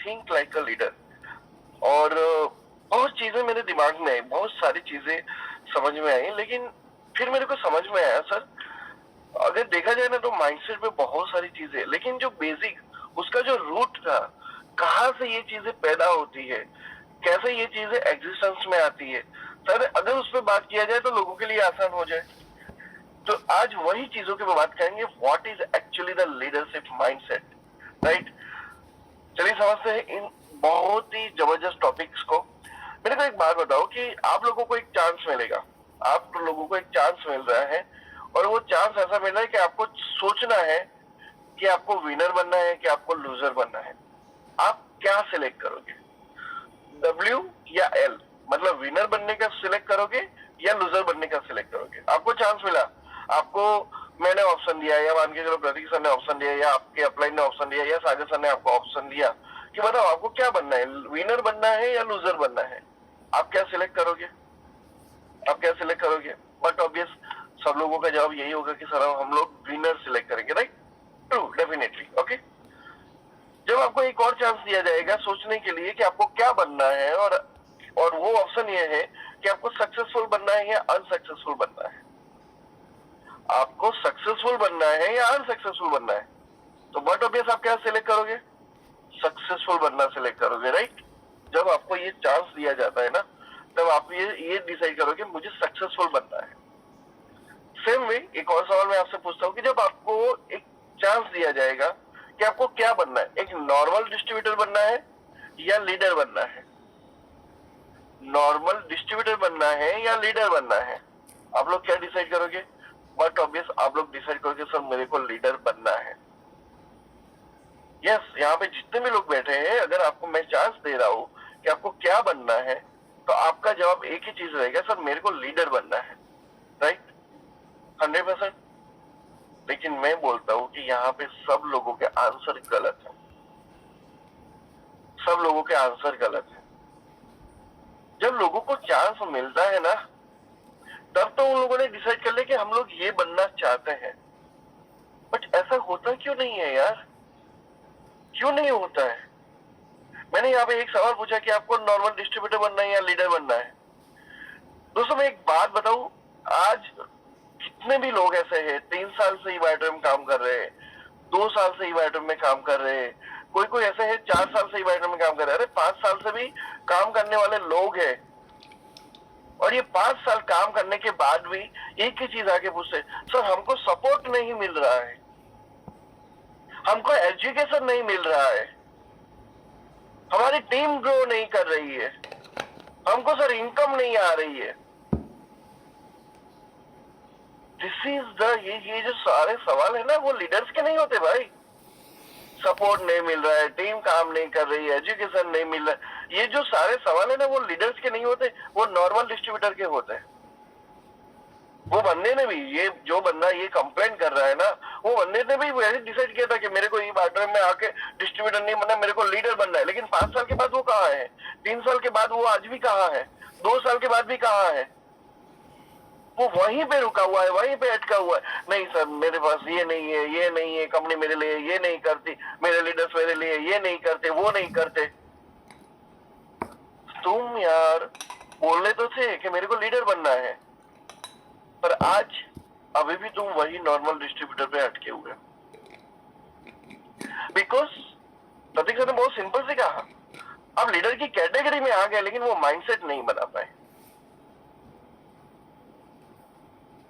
Think like a leader. और बहुत चीजें मेरे दिमाग में आई, बहुत सारी चीजें समझ में आई, लेकिन फिर मेरे को समझ में आया सर, अगर देखा जाए ना तो माइंडसेट पे बहुत सारी चीजें, लेकिन जो बेसिक उसका जो रूट था, कहाँ से ये चीजें पैदा होती है, कैसे ये चीजें एग्जिस्टेंस में आती है, सर अगर उस पर बात किया जाए तो लोगों के लिए आसान हो जाए। तो आज वही चीजों की बात करेंगे, what is actually the leadership mindset, right. चलिए समझते हैं इन बहुत ही जबरदस्त टॉपिक्स को। मेरे को एक बात बताओ कि आप लोगों को एक चांस मिलेगा, आप लोगों को एक चांस मिल रहा है, और वो चांस ऐसा मिल रहा है कि आपको सोचना है कि आपको विनर बनना है कि आपको लूजर बनना है। आप क्या सिलेक्ट करोगे, W या L? मतलब विनर बनने का सिलेक्ट करोगे या लूजर बनने का सिलेक्ट करोगे? आपको चांस मिला, आपको मैंने ऑप्शन दिया, या मान के चलो प्रतीक सर ने ऑप्शन दिया, या आपके अपलाइन ने ऑप्शन दिया, या सागर सर ने आपको ऑप्शन दिया कि बताओ आपको क्या बनना है, विनर बनना है या लूजर बनना है? आप क्या सिलेक्ट करोगे? आप क्या सिलेक्ट करोगे? बट ऑब्वियस सब लोगों का जवाब यही होगा कि सर हम लोग विनर सिलेक्ट करेंगे, राइट? True, definitely, okay. जब आपको एक और चांस दिया जाएगा सोचने के लिए कि आपको क्या बनना है, और वो ऑप्शन ये है कि आपको सक्सेसफुल बनना है या अनसक्सेसफुल बनना है। आपको सक्सेसफुल बनना है या अनसक्सेसफुल बनना है, तो बट ऑब्वियस आप क्या सिलेक्ट करोगे? सक्सेसफुल बनना सिलेक्ट करोगे, राइट। जब आपको ये चांस दिया जाता है ना, तब आप ये डिसाइड करोगे मुझे सक्सेसफुल बनना है। सेम वे एक और सवाल मैं आपसे पूछता हूँ कि जब आपको एक चांस दिया जाएगा कि आपको क्या बनना है, एक नॉर्मल डिस्ट्रीब्यूटर बनना है या लीडर बनना है? नॉर्मल डिस्ट्रीब्यूटर बनना है या लीडर बनना है? आप लोग क्या डिसाइड करोगे? बट ऑब्वियस आप लोग डिसाइड करोगे सर मेरे को लीडर बनना है। यस, यहाँ पे जितने भी लोग बैठे हैं, अगर आपको मैं चांस दे रहा हूँ कि आपको क्या बनना है, तो आपका जवाब एक ही चीज रहेगा, सर मेरे को लीडर बनना है, राइट, 100%। लेकिन मैं बोलता हूँ कि यहाँ पे सब लोगों के आंसर गलत है, सब लोगों के आंसर गलत है। जब लोगों को चांस मिलता है ना, तब तो उन लोगों ने डिसाइड कर लिया कि हम लोग ये बनना चाहते हैं। बट ऐसा होता क्यों नहीं है यार, क्यों नहीं होता है? मैंने यहाँ पे एक सवाल पूछा कि आपको नॉर्मल डिस्ट्रीब्यूटर बनना है या लीडर बनना है। दोस्तों मैं एक बात बताऊं, आज कितने भी लोग ऐसे हैं 3 साल से ईवाईटम में काम कर रहे हैं, 2 साल से ईवाईटम में काम कर रहे हैं, कोई कोई ऐसे है 4 साल से ईवाईटम में काम कर रहे हैं, अरे 5 साल से भी काम करने वाले लोग हैं। और ये 5 साल काम करने के बाद भी एक ही चीज आके पूछते, सर हमको सपोर्ट नहीं मिल रहा है, हमको एजुकेशन नहीं मिल रहा है, हमारी टीम ग्रो नहीं कर रही है, हमको सर इनकम नहीं आ रही है। दिस इज द ये जो सारे सवाल है ना, वो लीडर्स के नहीं होते भाई। सपोर्ट नहीं मिल रहा है, टीम काम नहीं कर रही है, एजुकेशन नहीं मिल रहा है, ये जो सारे सवाल है ना, वो लीडर्स के नहीं होते, वो नॉर्मल डिस्ट्रीब्यूटर के होते हैं। वो बंदे ने भी, ये जो बंदा ये कंप्लेंट कर रहा है ना, वो बंदे ने भी वैसे डिसाइड किया था कि मेरे को ये बाटर में आके डिस्ट्रीब्यूटर नहीं बनना, मेरे को लीडर बनना है। लेकिन 5 साल के बाद वो कहाँ है, 3 साल के बाद वो आज भी कहाँ है, 2 साल के बाद भी कहाँ है? वो वहीं पे रुका हुआ है, वहीं पे अटका हुआ है। नहीं सर मेरे पास ये नहीं है, ये नहीं है, कंपनी मेरे लिए ये नहीं करती, मेरे लीडर्स मेरे लिए ये नहीं करते, वो नहीं करते। तुम यार बोले तो थे कि मेरे को लीडर बनना है, पर आज अभी भी तुम वही नॉर्मल डिस्ट्रीब्यूटर पे अटके हुए। बिकॉज प्रतीक सर ने बहुत सिंपल से कहा, आप लीडर की कैटेगरी में आ गए लेकिन वो माइंडसेट नहीं बना पाए।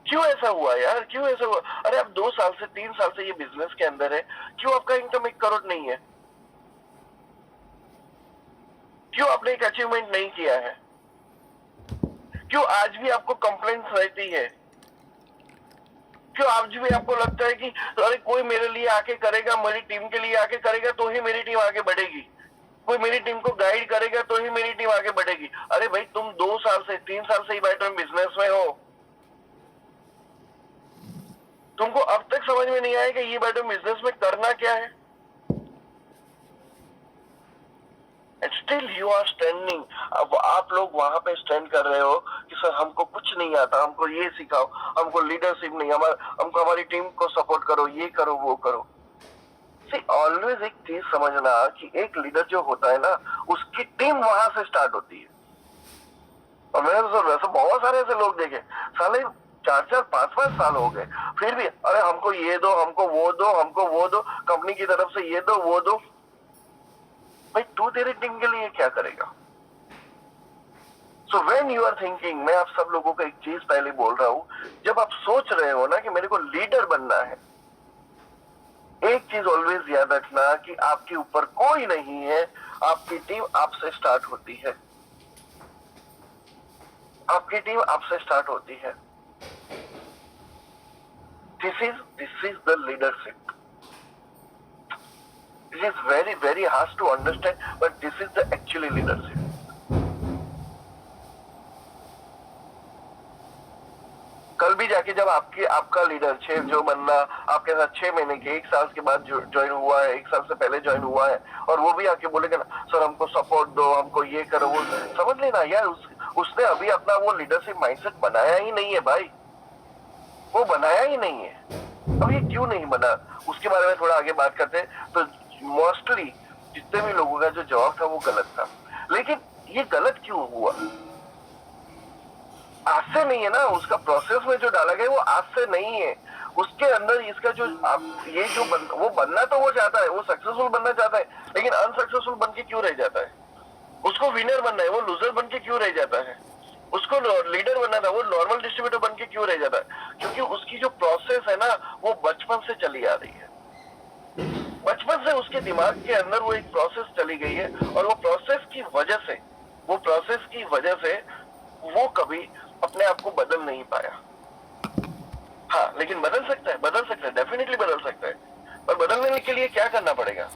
क्यों ऐसा हुआ यार, क्यों ऐसा हुआ? अरे आप 2 साल से 3 साल से ये बिजनेस के अंदर है, क्यों आपका इनकम 1 करोड़ नहीं है? क्यों आपने एक अचीवमेंट नहीं किया है? क्यों आज भी आपको कंप्लेंट्स रहती है? क्यों आज भी आपको लगता है कि अरे कोई मेरे लिए आके करेगा, मेरी टीम के लिए आके करेगा तो ही मेरी टीम आगे बढ़ेगी, कोई मेरी टीम को गाइड करेगा तो ही मेरी टीम आगे बढ़ेगी। अरे भाई तुम 2 साल से 3 साल से ईवाईटम बिजनेस में हो, तुमको अब तक समझ में नहीं आया कि ये ईवाईटम बिजनेस में करना क्या है? Still you are standing. अब आप लोग वहां पे स्टैंड कर रहे हो कि सर हमको कुछ नहीं आता, हमको ये सिखाओ, हमको लीडरशिप नहीं, हमको हमारी टीम को सपोर्ट करो, ये करो वो करो। ऑलवेज एक चीज समझना कि एक लीडर जो होता है ना, उसकी टीम वहां से स्टार्ट होती है। और मैंने तो वैसे बहुत सारे ऐसे लोग देखे, साले 4-4, 5-5 साल हो गए, फिर भी अरे हमको ये दो, हमको वो दो, हमको वो दो, कंपनी की तरफ से ये दो वो दो। भाई तू तेरी टीम के लिए क्या करेगा? So when you are thinking, मैं आप सब लोगों को एक चीज पहले बोल रहा हूं, जब आप सोच रहे हो ना कि मेरे को लीडर बनना है, एक चीज ऑलवेज याद रखना कि आपके ऊपर कोई नहीं है, आपकी टीम आपसे स्टार्ट होती है। आपकी टीम आपसे स्टार्ट होती है। This is the leadership. It is very very hard to understand, but this is the actually leadership. कल भी जाके जब आपका लीडर जो बंदा आपके साथ 6 महीने के 1 साल के बाद ज्वाइन हुआ है, 1 साल से पहले ज्वाइन हुआ है, और वो भी आके बोलेगा ना सर हमको सपोर्ट दो, हमको ये करो वो, समझ लेना यार उसने अभी अपना वो लीडरशिप माइंडसेट बनाया ही नहीं है भाई। वो बनाया ही नहीं है। अब ये क्यों नहीं बना, उसके बारे में थोड़ा आगे बात करते हैं। तो मोस्टली जितने भी लोगों का जो जवाब था वो गलत था। लेकिन ये गलत क्यों हुआ? आज से नहीं है ना, उसका प्रोसेस में जो डाला गया वो आज से नहीं है। उसके अंदर इसका जो ये जो वो बनना तो वो चाहता है, वो सक्सेसफुल बनना चाहता है, लेकिन अनसक्सेसफुल बन के क्यों रह जाता है? उसको विनर बनना है, वो लूजर बन के क्यों रह जाता है? उसको लीडर बनना था, वो नॉर्मल डिस्ट्रीब्यूटर बन के क्यों रह जाता है? क्योंकि उसकी जो प्रोसेस है ना, वो बचपन से चली आ रही है। बचपन से उसके दिमाग के अंदर वो एक प्रोसेस चली गई है, और वो प्रोसेस की वजह से वो कभी अपने आप को बदल नहीं पाया। हाँ, लेकिन बदल सकता है, डेफिनेटली बदल सकता है। पर बदलने के लिए क्या करना पड़ेगा?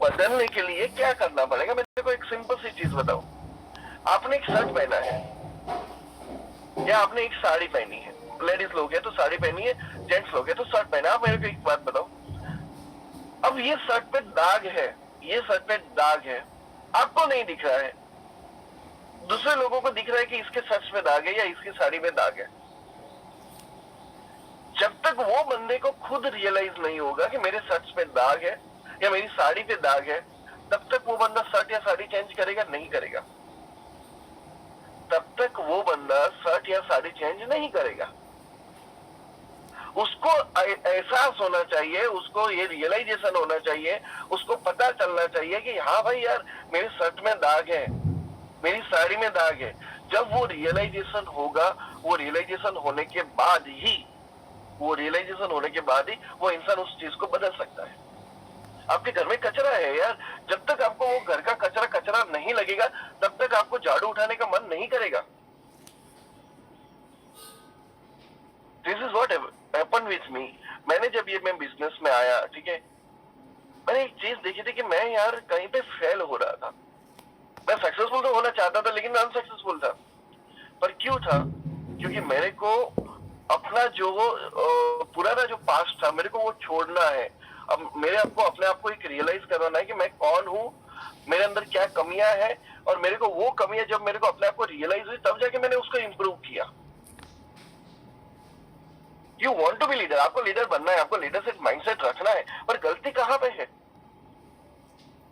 बदलने के लिए क्या करना पड़ेगा? मैं तेरे को एक सिंपल सी चीज बताऊं। आपने एक शर्ट पहना है, या आपने एक साड़ी पहनी है। लेडीज लोग है तो साड़ी पहनी है, जेंट्स लोग है तो शर्ट पहना है। आप मेरे को एक बात बताओ, अब ये शर्ट पे दाग है, आपको नहीं दिख रहा है, दूसरे लोगों को दिख रहा है कि इसके शर्ट पे दाग है या इसकी साड़ी में दाग है। जब तक वो बंदे को खुद रियलाइज नहीं होगा कि मेरे शर्ट पे दाग है या मेरी साड़ी पे दाग है, तब तक वो बंदा शर्ट या साड़ी चेंज करेगा नहीं करेगा? तब तक वो बंदा शर्ट या साड़ी चेंज नहीं करेगा। उसको एहसास होना चाहिए, उसको ये रियलाइजेशन होना चाहिए, उसको पता चलना चाहिए कि हाँ भाई यार, मेरे शर्ट में दाग है, मेरी साड़ी में दाग है। जब वो रियलाइजेशन होगा, वो रियलाइजेशन होने के बाद ही वो इंसान उस चीज को बदल सकता है। आपके घर में कचरा है यार, जब तक आपको वो घर का कचरा नहीं लगेगा, तब तक आपको झाड़ू उठाने का मन नहीं करेगा। This is what happened with me. मैंने जब मैं बिजनेस में आया, ठीक है, मैंने एक चीज देखी थी कि मैं यार कहीं पे फेल हो रहा था। मैं सक्सेसफुल तो होना चाहता था, लेकिन मैं अनसक्सेसफुल था। पर क्यों था? क्योंकि मेरे को अपना जो पुराना जो पास्ट था, मेरे को वो छोड़ना है। अब मेरे आपको अपने आप को एक रियलाइज करवाना है कि मैं कौन हूँ, मेरे अंदर क्या कमियां हैं, और मेरे को वो कमियां जब मेरे को अपने आप को रियलाइज हुई, तब जाके मैंने उसको इंप्रूव किया। You want to be leader, आपको लीडर बनना है, आपको लीडरशिप माइंडसेट रखना है, पर गलती कहां पे है?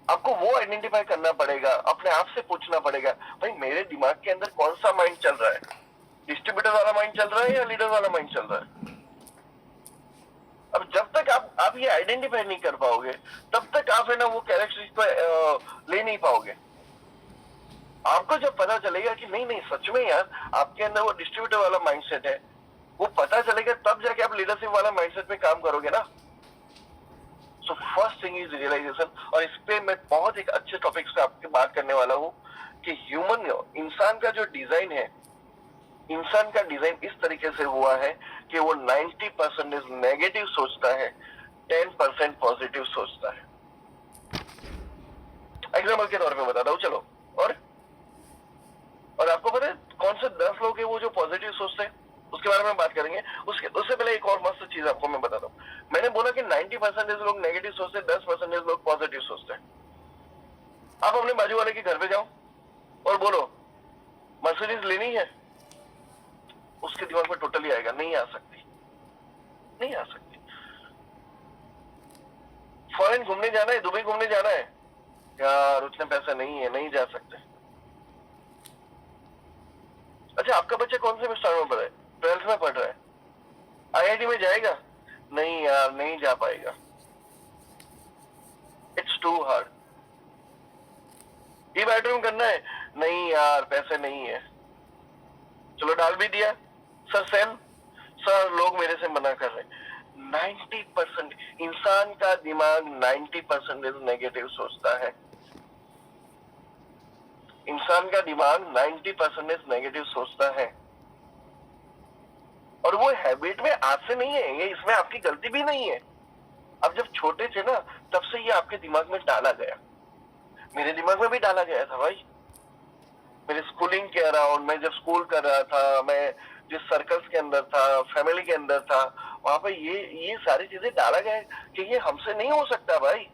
आपको वो आइडेंटिफाई करना पड़ेगा, अपने आप से पूछना पड़ेगा, भाई मेरे दिमाग के अंदर कौन सा माइंड चल रहा है? डिस्ट्रीब्यूटर वाला माइंड चल रहा है या लीडर वाला माइंड चल रहा है? अब जब तक आप ये आइडेंटिफाई नहीं कर पाओगे, तब तक आप है ना वो कैरेक्टरिस्टिक को ले नहीं पाओगे। आपको जब पता चलेगा कि नहीं नहीं सच में यार आपके अंदर वो डिस्ट्रीब्यूटर वाला माइंडसेट है, वो पता चलेगा, तब जाके आप लीडरशिप वाला माइंडसेट में काम करोगे ना। So first thing is realisation. और इस पे मैं बहुत एक अच्छे टॉपिक्स पे आपके बात करने वाला हूँ कि इंसान का जो डिजाइन है, इंसान का डिजाइन इस तरीके से हुआ है कि वो 90% नेगेटिव सोचता है, 10% पॉजिटिव सोचता है। एग्जाम्पल के तौर पे बताता हूँ, चलो। और आपको पता है कौन से 10 लोग हैं वो जो पॉजिटिव सोचते हैं? उसके बारे में बात करेंगे। उससे पहले एक और मस्त चीज आपको मैं बताता हूँ। मैंने बोला कि 90% लोग नेगेटिव सोचते हैं, 10% लोग पॉजिटिव सोचते हैं। आप अपने बाजू वाले के घर पे जाओ और बोलो मर्सिडीज लेनी है, उसके दिमाग में टोटली आएगा नहीं आ सकती, नहीं आ सकती। फॉरेन घूमने जाना है, दुबई घूमने जाना है, यार उतने पैसे नहीं है, नहीं जा सकते। अच्छा, आपका बच्चा कौन से स्टार में पढ़ रहा है? 12th में पढ़ रहा है, आईआईटी में जाएगा? नहीं यार, नहीं जा पाएगा, इट्स टू हार्ड। ई बेडरूम करना है? नहीं यार, पैसे नहीं है। चलो डाल भी दिया, सर सेल, सर लोग मेरे से मना कर रहे हैं। 90% इंसान का दिमाग 90% नेगेटिव सोचता है। इंसान का दिमाग 90% नेगेटिव सोचता है, और वो हैबिट में आज से नहीं है, ये इसमें आपकी गलती भी नहीं है। अब जब छोटे थे ना, तब से ये आपके दिमाग में डाला गया। मेरे दिमाग में भी डाला गया था भाई। मेरे स्कूलिंग के अराउंड, मैं जब स्कूल कर रहा था, मैं जिस सर्कल्स के अंदर था, फैमिली के अंदर था, वहां पे ये सारी चीजें डाला गया कि ये हमसे नहीं हो सकता भाई।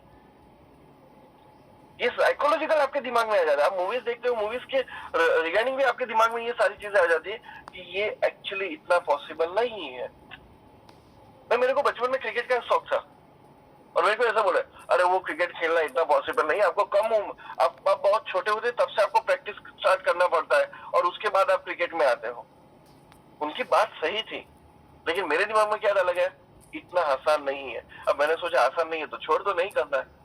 ये साइकोलॉजिकल आपके दिमाग में आ जाता है। आप मूवीज देखते हो, मूवीज के रिगार्डिंग भी आपके दिमाग में ये सारी चीजें आ जाती है कि ये एक्चुअली इतना पॉसिबल नहीं है। मेरे को बचपन में क्रिकेट का शौक था, और मेरे को ऐसा बोला, अरे वो क्रिकेट खेलना इतना पॉसिबल नहीं, आपको कम आप बहुत छोटे होते तब से आपको प्रैक्टिस स्टार्ट करना पड़ता है, और उसके बाद आप क्रिकेट में आते हो। उनकी बात सही थी, लेकिन मेरे दिमाग में क्या डाला गया, इतना आसान नहीं है। अब मैंने सोचा आसान नहीं है तो छोड़ दो, नहीं करना है।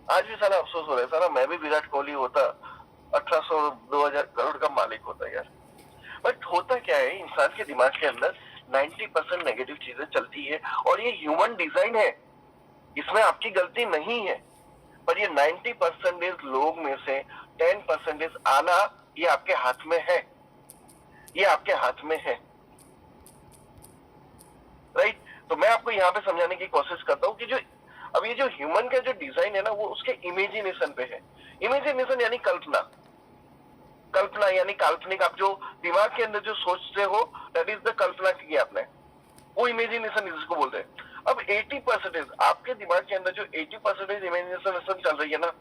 आज भी सारा अफसोस हो रहा है, सारा मैं भी विराट कोहली होता, 1800-2000 करोड़ का मालिक होता यार। बट होता क्या है, इंसान के दिमाग के अंदर 90% नेगेटिव चीजें चलती है, और ये ह्यूमन डिजाइन है, इसमें आपकी गलती नहीं है। पर ये 90% लोग में से 10% आना, ये आपके हाथ में है, ये आपके हाथ में है, राइट। तो मैं आपको यहाँ पे समझाने की कोशिश करता हूँ कि जो अब ये जो ह्यूमन का जो डिजाइन है ना, वो उसके इमेजिनेशन पे है। इमेजिनेशन यानी कल्पना, कल्पना यानी काल्पनिक। आप जो दिमाग के अंदर जो सोचते हो, दैट इज द कल्पना की आपने, वो इमेजिनेशन इसको बोलते हैं। अब 80% आपके दिमाग के अंदर जो 80% इमेजिनेशन चल रही है ना,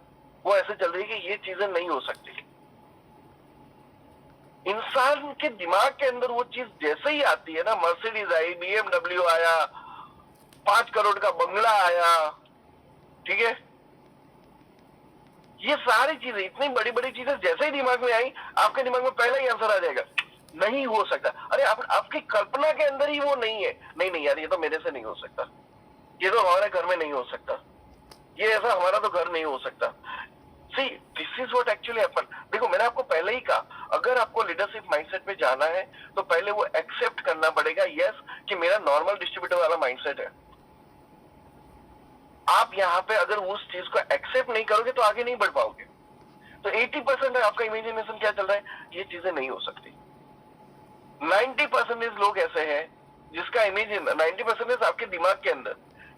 वो ऐसे चल रही है कि ये चीजें नहीं हो सकती। इंसान के दिमाग के अंदर वो चीज जैसे ही आती है ना, मर्सिडीज आई, BMW आया, 5 करोड़ का बंगला आया, ठीक है, ये सारी चीजें, इतनी बड़ी बड़ी चीजें जैसे ही दिमाग में आई, आपके दिमाग में पहला ही आंसर आ जाएगा, नहीं हो सकता। अरे आपकी कल्पना के अंदर ही वो नहीं है, नहीं नहीं यार, ये तो मेरे से नहीं हो सकता, ये तो हमारे घर में नहीं हो सकता, ये ऐसा हमारा तो घर नहीं हो सकता। See, this is what actually happen. देखो, मैंने आपको पहले ही कहा, अगर आपको लीडरशिप माइंडसेट पे जाना है तो पहले वो एक्सेप्ट करना पड़ेगा, यस, कि मेरा नॉर्मल डिस्ट्रीब्यूटर वाला माइंडसेट है। आप यहाँ पे अगर उस चीज को एक्सेप्ट नहीं करोगे तो आगे नहीं बढ़ पाओगे। तो 80% आपका इमेजिनेशन क्या चल रहा है, ये चीजें नहीं हो सकती। 90% लोग ऐसे हैं जिसका इमेजिन 90% आपके दिमाग के अंदर,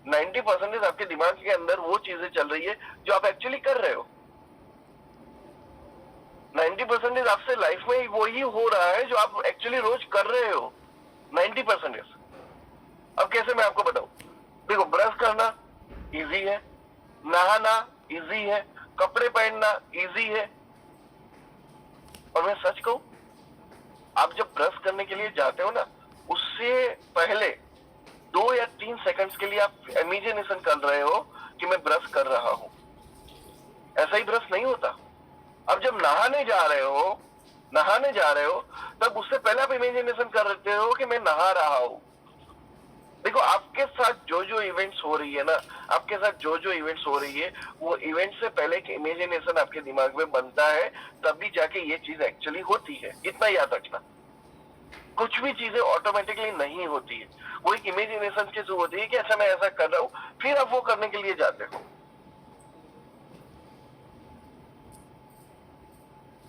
90% आपके दिमाग के अंदर वो चीजें चल रही है जो आप एक्चुअली कर रहे हो। 90% आपसे लाइफ में वही हो रहा है जो आप एक्चुअली रोज कर रहे हो, 90%। अब कैसे मैं आपको बताऊं, देखो, ब्रश करना इजी है, नहाना इजी है, कपड़े पहनना इजी है, और मैं सच कहूं, आप जब ब्रश करने के लिए जाते हो ना, उससे पहले 2 या 3 सेकंड्स के लिए आप इमेजिनेशन कर रहे हो कि मैं ब्रश कर रहा हूं। ऐसा ही ब्रश नहीं होता। अब जब नहाने जा रहे हो, तब उससे पहले आप इमेजिनेशन कर रहे हो कि मैं नहा रहा हूं। देखो, आपके साथ जो जो इवेंट्स हो रही है ना, आपके साथ जो जो इवेंट्स हो रही है, वो इवेंट से पहले एक इमेजिनेशन आपके दिमाग में बनता है, तभी जाके ये चीज एक्चुअली होती है। इतना याद रखना, कुछ भी चीजें ऑटोमेटिकली नहीं होती है, वो एक इमेजिनेशन के थ्रू होती है कि अच्छा मैं ऐसा कर रहा हूं, फिर आप वो करने के लिए जाते हो।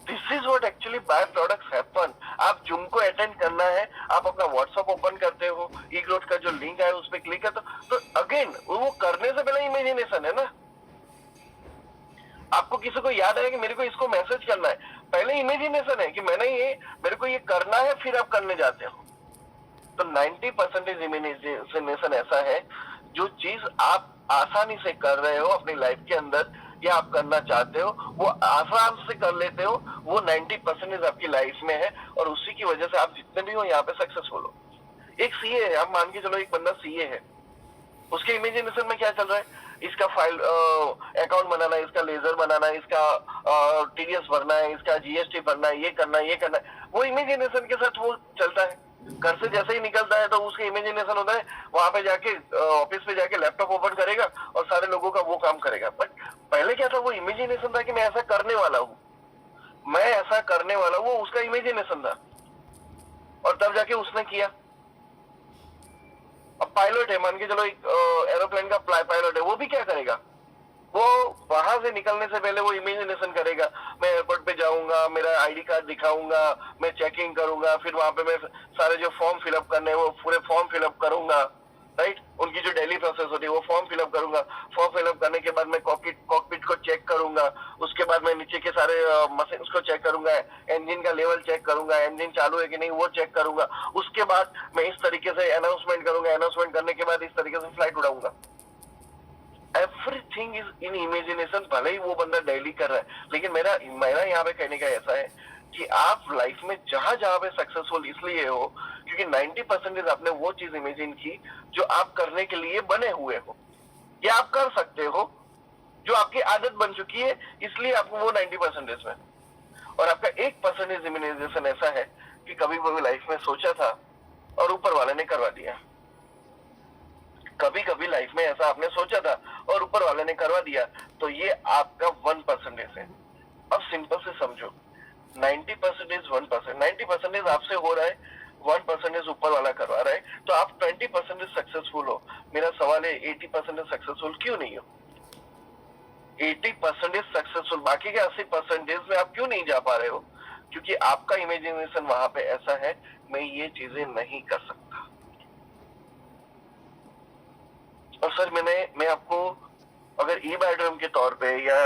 This is what actually by products happen. आप जूम को अटेंड करना है, आप अपना व्हाट्सएप ओपन करते हो, ई ग्रोथ का जो लिंक है उस पर क्लिक करते हो, तो अगेन वो करने से पहले इमेजिनेशन है ना। आपको किसी को याद है कि मेरे को इसको मैसेज करना है, पहले इमेजिनेशन है कि मेरे को ये करना है, फिर आप करने जाते हो। तो 90% इमेजिनेशन ऐसा है, जो चीज आप आसानी से कर रहे हो अपनी लाइफ के अंदर, या आप करना चाहते हो, वो आसान से कर लेते हो, वो 90% आपकी लाइफ में है, और उसी की वजह से आप जितने भी हो यहाँ पे सक्सेसफुल हो। एक सीए है, आप मान के चलो, एक बंदा सीए है, उसके इमेजिनेशन में क्या चल रहा है, इसका फाइल अकाउंट बनाना है, इसका लेजर बनाना है, इसका टीडीएस भरना है, इसका जीएसटी भरना है, ये करना है, ये करना है। वो इमेजिनेशन के साथ वो चलता है। घर से जैसे ही निकलता है तो उसके इमेजिनेशन होता है वहां पे जाके ऑफिस पे जाके लैपटॉप ओपन करेगा और सारे लोगों का वो काम करेगा। बट पहले क्या था, वो इमेजिनेशन था कि मैं ऐसा करने वाला हूँ, मैं ऐसा करने वाला हूँ, वो उसका इमेजिनेशन था और तब जाके उसने किया। अब पायलट है, मान के चलो एक एरोप्लेन का पायलट है, वो भी क्या करेगा, वो वहां से निकलने से पहले वो इमेजिनेशन करेगा, मैं एयरपोर्ट पे जाऊंगा, मेरा आईडी कार्ड दिखाऊंगा, मैं चेकिंग करूंगा, फिर वहां पे मैं सारे जो फॉर्म फिलअप करने हैं वो पूरे फॉर्म फिलअप करूंगा, राइट। उनकी जो डेली प्रोसेस होती है वो फॉर्म फिलअप करूंगा। फॉर्म फिलअप करने के बाद मैं कॉकपिट को चेक करूंगा, उसके बाद मैं नीचे के सारे मशीन को चेक करूंगा, इंजन का लेवल चेक करूंगा, इंजन चालू है कि नहीं वो चेक करूंगा। उसके बाद मैं इस तरीके से अनाउंसमेंट करूंगा, अनाउंसमेंट करने के बाद इस तरीके से फ्लाइट उड़ाऊंगा। Everything is in imagination. भले ही वो बंदा डेली कर रहा है, लेकिन मेरा मेरा यहाँ पे कहने का ऐसा है कि आप लाइफ में जहां जहां पे सक्सेसफुल इसलिए हो क्योंकि 90% आपने वो चीज इमेजिन की जो आप करने के लिए बने हुए हो, या आप कर सकते हो, जो आपकी आदत बन चुकी है, इसलिए आपको वो 90% में। और आपका 1% इमेजिनेशन ऐसा है कि कभी कभी लाइफ में सोचा था और ऊपर वाले ने करवा दिया। कभी कभी लाइफ में ऐसा आपने सोचा था और ऊपर वाले ने करवा दिया, तो ये आपका 1% है। अब सिंपल से समझो, 90% 1%, 90% आपसे हो रहा है, 1% ऊपर वाला करवा रहा है, तो आप 20% सक्सेसफुल हो। मेरा सवाल है 80% सक्सेसफुल क्यों नहीं हो? 80% सक्सेसफुल, बाकी के 80% में आप क्यों नहीं जा पा रहे हो? क्योंकि आपका इमेजिनेशन वहां पे ऐसा है, मैं ये चीजें नहीं कर सकता। और सर मैं आपको अगर ई बायोड्रम के तौर पे या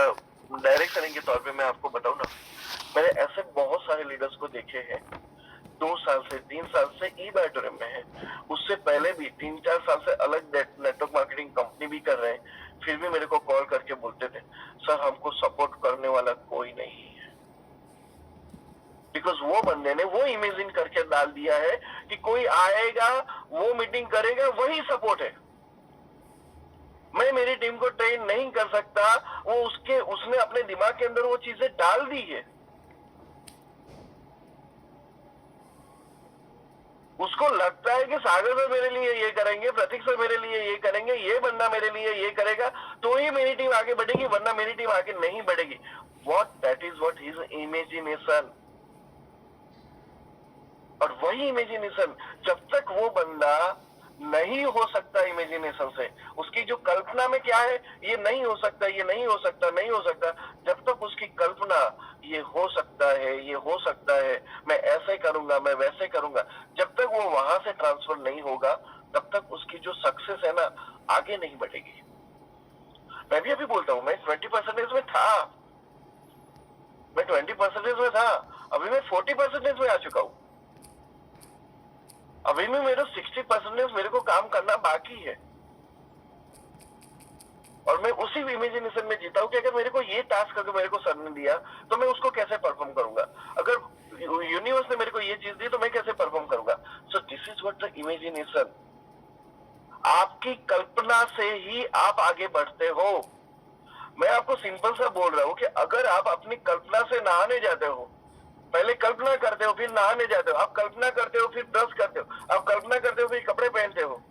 डायरेक्ट सेलिंग के तौर पे मैं आपको बताऊं ना, मैंने ऐसे बहुत सारे लीडर्स को देखे हैं 2 साल से 3 साल से ई बायोड्रम में है, उससे पहले भी 3-4 साल से अलग नेटवर्क मार्केटिंग कंपनी भी कर रहे हैं, फिर भी मेरे को कॉल करके बोलते थे सर हमको सपोर्ट करने वाला कोई नहीं है। बिकॉज वो बंदे ने वो इमेजिन करके डाल दिया है कि कोई आएगा, वो मीटिंग करेगा, वही सपोर्ट है। मैं मेरी टीम को ट्रेन नहीं कर सकता, वो उसने अपने दिमाग के अंदर वो चीजें डाल दी है। उसको लगता है कि सागर सर मेरे लिए ये करेंगे, प्रतीक सर मेरे लिए ये करेंगे, ये बंदा मेरे लिए ये करेगा, तो ही मेरी टीम आगे बढ़ेगी, वरना मेरी टीम आगे नहीं बढ़ेगी। That is what his imagination. और वही इमेजिनेशन जब तक वो बंदा नहीं हो सकता इमेजिनेशन से, उसकी जो कल्पना में क्या है, ये नहीं हो सकता, ये नहीं हो सकता, नहीं हो सकता, जब तक उसकी कल्पना ये हो सकता है, ये हो सकता है, मैं ऐसे करूंगा, मैं वैसे करूंगा, जब तक वो वहां से ट्रांसफर नहीं होगा, तब तक उसकी जो सक्सेस है ना, आगे नहीं बढ़ेगी। मैं भी अभी बोलता हूँ, मैं 20% में था, मैं 20% में था, अभी मैं 40% में आ चुका हूँ। अभी भी मेरा 60% मेरे को काम करना बाकी है। और मैं उसी इमेजिनेशन में जीता हूँ कि अगर मेरे को ये टास्क अगर मेरे को सर ने दिया तो मैं उसको कैसे परफॉर्म करूंगा, अगर यूनिवर्स ने मेरे को ये चीज दी तो मैं कैसे परफॉर्म करूंगा। So this is what the imagination. आपकी कल्पना से ही आप आगे बढ़ते हो। मैं आपको सिंपल सा बोल रहा हूँ कि अगर आप अपनी कल्पना से नहाने जाते हो, पहले कल्पना करते हो फिर नहाने जाते हो, आप कल्पना करते हो फिर ब्रश करते हो, आप कल्पना करते हो फिर कपड़े पहनते हो,